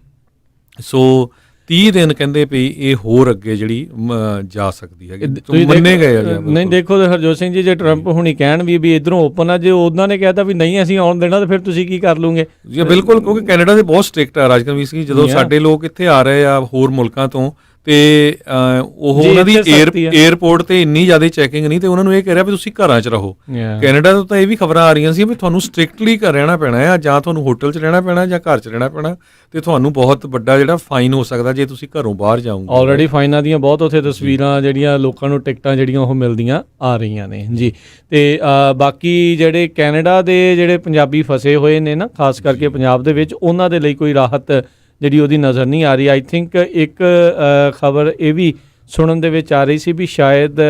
Speaker 2: ਸੋ 30 ਦਿਨ ਕਹਿੰਦੇ ਵੀ ਇਹ ਹੋਰ ਅੱਗੇ ਜਿਹੜੀ ਜਾ ਸਕਦੀ ਹੈ। ਮੰਨੇ ਗਏ ਆ
Speaker 1: ਨਹੀਂ ਦੇਖੋ ਹਰਜੋਤ ਸਿੰਘ ਜੀ, ਜੇ ਟਰੰਪ ਹੁਣੀ ਕਹਿਣ ਵੀ ਇਧਰੋਂ ਓਪਨ ਆ, ਜੇ ਉਹਨਾਂ ਨੇ ਕਹਿਤਾ ਵੀ ਨਹੀਂ ਅਸੀਂ ਆਉਣ ਦੇਣਾ ਤਾਂ ਫਿਰ ਤੁਸੀਂ ਕੀ ਕਰ ਲੂਗੇ
Speaker 2: ਜੀ? ਬਿਲਕੁਲ, ਕਿਉਂਕਿ ਕੈਨੇਡਾ ਦੇ ਬਹੁਤ ਸਟ੍ਰਿਕਟ ਆ ਰਾਜਕਨਵੀਰ ਸਿੰਘ। ਜਦੋਂ ਸਾਡੇ ਲੋਕ ਇੱਥੇ ਆ ਰਹੇ ਆ ਹੋਰ ਮੁਲਕਾਂ ਤੋਂ ਤੇ ਉਹ ਉਹਨਾਂ ਦੀ 에ਅਰਪੋਰਟ ਤੇ ਇੰਨੀ ਜ਼ਿਆਦਾ ਚੈਕਿੰਗ ਨਹੀਂ, ਤੇ ਉਹਨਾਂ ਨੂੰ ਇਹ ਕਹਿ ਰਿਹਾ ਵੀ ਤੁਸੀਂ ਘਰਾਂ 'ਚ ਰਹੋ। ਕੈਨੇਡਾ ਤੋਂ ਤਾਂ ਇਹ ਵੀ ਖਬਰਾਂ ਆ ਰਹੀਆਂ ਸੀ ਵੀ ਤੁਹਾਨੂੰ ਸਟ੍ਰਿਕਟਲੀ ਘਰ ਰਹਿਣਾ ਪੈਣਾ ਆ, ਜਾਂ ਤੁਹਾਨੂੰ ਹੋਟਲ 'ਚ ਰਹਿਣਾ ਪੈਣਾ ਜਾਂ ਘਰ 'ਚ ਰਹਿਣਾ ਪੈਣਾ, ਤੇ ਤੁਹਾਨੂੰ ਬਹੁਤ ਵੱਡਾ ਜਿਹੜਾ ਫਾਈਨ ਹੋ ਸਕਦਾ ਜੇ ਤੁਸੀਂ ਘਰੋਂ ਬਾਹਰ ਜਾਓਗੇ।
Speaker 1: ਆਲਰੇਡੀ ਫਾਈਨਾਂ ਦੀਆਂ ਬਹੁਤ ਉੱਥੇ ਤਸਵੀਰਾਂ ਜਿਹੜੀਆਂ ਲੋਕਾਂ ਨੂੰ ਟਿਕਟਾਂ ਜਿਹੜੀਆਂ ਉਹ ਮਿਲਦੀਆਂ ਆ ਰਹੀਆਂ ਨੇ ਜੀ। ਤੇ ਬਾਕੀ ਜਿਹੜੇ ਕੈਨੇਡਾ ਦੇ ਜਿਹੜੇ ਪੰਜਾਬੀ ਫਸੇ ਹੋਏ ਨੇ ਨਾ, ਖਾਸ ਕਰਕੇ ਪੰਜਾਬ ਦੇ ਵਿੱਚ, ਉਹਨਾਂ ਦੇ ਲਈ ਕੋਈ ਰਾਹਤ ਜਿਹੜੀ ਉਹਦੀ ਨਜ਼ਰ ਨਹੀਂ ਆ ਰਹੀ। ਆਈ ਥਿੰਕ ਇੱਕ ਖਬਰ ਇਹ ਵੀ ਸੁਣਨ ਦੇ ਵਿੱਚ ਆ ਰਹੀ ਸੀ ਵੀ ਸ਼ਾਇਦ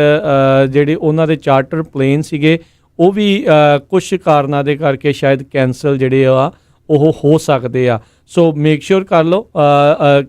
Speaker 1: ਜਿਹੜੇ ਉਹਨਾਂ ਦੇ ਚਾਰਟਰ ਪਲੇਨ ਸੀਗੇ ਉਹ ਵੀ ਕੁਝ ਕਾਰਨਾਂ ਦੇ ਕਰਕੇ ਸ਼ਾਇਦ ਕੈਂਸਲ ਜਿਹੜੇ ਆ ਉਹ ਹੋ ਸਕਦੇ ਆ। ਸੋ ਮੇਕ ਸ਼ੋਰ ਕਰ ਲਓ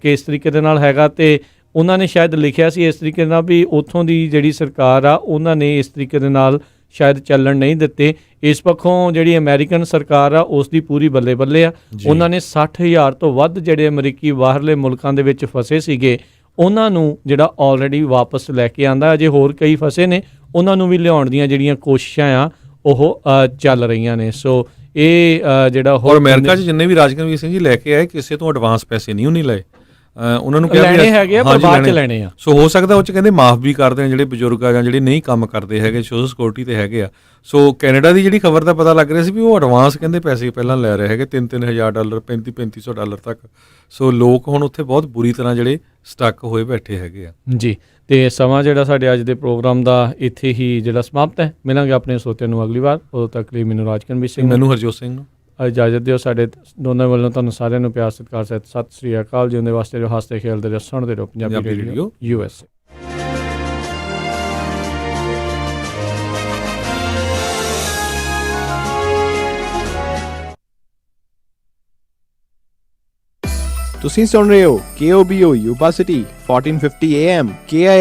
Speaker 1: ਕਿਸ ਤਰੀਕੇ ਦੇ ਨਾਲ ਹੈਗਾ। ਤੇ ਉਹਨਾਂ ਨੇ ਸ਼ਾਇਦ ਲਿਖਿਆ ਸੀ ਇਸ ਤਰੀਕੇ ਨਾਲ ਵੀ ਉੱਥੋਂ ਦੀ ਜਿਹੜੀ ਸਰਕਾਰ ਆ ਉਹਨਾਂ ਨੇ ਇਸ ਤਰੀਕੇ ਦੇ ਨਾਲ ਸ਼ਾਇਦ ਚੱਲਣ ਨਹੀਂ ਦਿੱਤੇ। ਇਸ ਪੱਖੋਂ ਜਿਹੜੀ ਅਮਰੀਕਨ ਸਰਕਾਰ ਆ ਉਸ ਦੀ ਪੂਰੀ ਬੱਲੇ ਬੱਲੇ ਆ। ਉਹਨਾਂ ਨੇ 60,000 ਤੋਂ ਵੱਧ ਜਿਹੜੇ ਅਮਰੀਕੀ ਬਾਹਰਲੇ ਮੁਲਕਾਂ ਦੇ ਵਿੱਚ ਫਸੇ ਸੀਗੇ ਉਹਨਾਂ ਨੂੰ ਜਿਹੜਾ ਆਲਰੇਡੀ ਵਾਪਸ ਲੈ ਕੇ ਆਂਦਾ। ਅਜੇ ਹੋਰ ਕਈ ਫਸੇ ਨੇ, ਉਹਨਾਂ ਨੂੰ ਵੀ ਲਿਆਉਣ ਦੀਆਂ ਜਿਹੜੀਆਂ ਕੋਸ਼ਿਸ਼ਾਂ ਆ ਉਹ ਚੱਲ ਰਹੀਆਂ ਨੇ। ਸੋ ਇਹ ਜਿਹੜਾ ਹੋਰ
Speaker 2: ਅਮਰੀਕਾ 'ਚ ਜਿੰਨੇ ਵੀ ਰਾਜਕਨਵੀਰ ਸਿੰਘ ਜੀ ਲੈ ਕੇ ਆਏ ਕਿਸੇ ਤੋਂ ਐਡਵਾਂਸ ਪੈਸੇ ਨਹੀਂ ਉਹਨੇ ਲਏ, ਉਹਨਾਂ ਨੂੰ
Speaker 1: ਲੈਣੇ ਹੈਗੇ ਪਰ ਬਾਅਦ 'ਚ ਲੈਣੇ ਆ।
Speaker 2: ਸੋ ਹੋ ਸਕਦਾ ਉਹ 'ਚ ਕਹਿੰਦੇ ਮਾਫ ਵੀ ਕਰਦੇ ਆ ਜਿਹੜੇ ਬਜ਼ੁਰਗ ਆ ਜਾਂ ਜਿਹੜੇ ਨਹੀਂ ਕੰਮ ਕਰਦੇ ਹੈਗੇ, ਸੋਸ਼ਲ ਸਿਕਿਉਰਿਟੀ ਤੇ ਹੈਗੇ ਆ। ਸੋ ਕੈਨੇਡਾ ਦੀ ਜਿਹੜੀ ਖਬਰ ਦਾ ਪਤਾ ਲੱਗ ਰਿਹਾ ਸੀ ਵੀ ਉਹ ਐਡਵਾਂਸ ਕਹਿੰਦੇ ਪੈਸੇ ਪਹਿਲਾਂ ਲੈ ਰਹੇ ਹੈਗੇ $3,000 $3,500 ਤੱਕ। ਸੋ ਲੋਕ ਹੁਣ ਉੱਥੇ ਬਹੁਤ ਬੁਰੀ ਤਰ੍ਹਾਂ ਜਿਹੜੇ ਸਟਕ ਹੋਏ ਬੈਠੇ ਹੈਗੇ ਆ
Speaker 1: ਜੀ। ਤੇ ਸਮਾਂ ਜਿਹੜਾ ਸਾਡੇ ਅੱਜ ਦੇ ਪ੍ਰੋਗਰਾਮ ਦਾ ਇੱਥੇ ਹੀ ਜਿਹੜਾ ਸਮਾਪਤ ਹੈ। ਮਿਲਾਂਗੇ ਆਪਣੇ ਸਰੋਤਿਆਂ ਨੂੰ ਅਗਲੀ ਵਾਰ। ਉਦੋਂ ਤੱਕ ਲਈ ਮੈਨੂੰ ਰਾਜਕਨਵੀਰ ਸਿੰਘ, ਮੈਨੂੰ
Speaker 2: ਹਰਜੋਤ ਸਿੰਘ ਨੂੰ
Speaker 1: ਇਜਾਜ਼ਤ ਦਿਓ। ਸਾਡੇ ਦੋਨਾਂ ਵੱਲੋਂ ਤੁਹਾਨੂੰ ਸਾਰਿਆਂ ਨੂੰ ਪਿਆਰ ਸਤਿਕਾਰ ਸਹਿਤ ਸਤਿ ਸ੍ਰੀ ਅਕਾਲ। ਜਿਉਂਦੇ ਵਾਸਤੇ ਰਹੋ, ਹੱਸਦੇ ਖੇਡਦੇ ਰਹੋ, ਸੁਣਦੇ ਰਹੋ ਪੰਜਾਬੀ ਰੇਡੀਓ USA।
Speaker 3: ਤੁਸੀਂ ਸੁਣ ਰਹੇ ਹੋ KOBO ਯੂਨੀਵਰਸਿਟੀ 1450 AM KI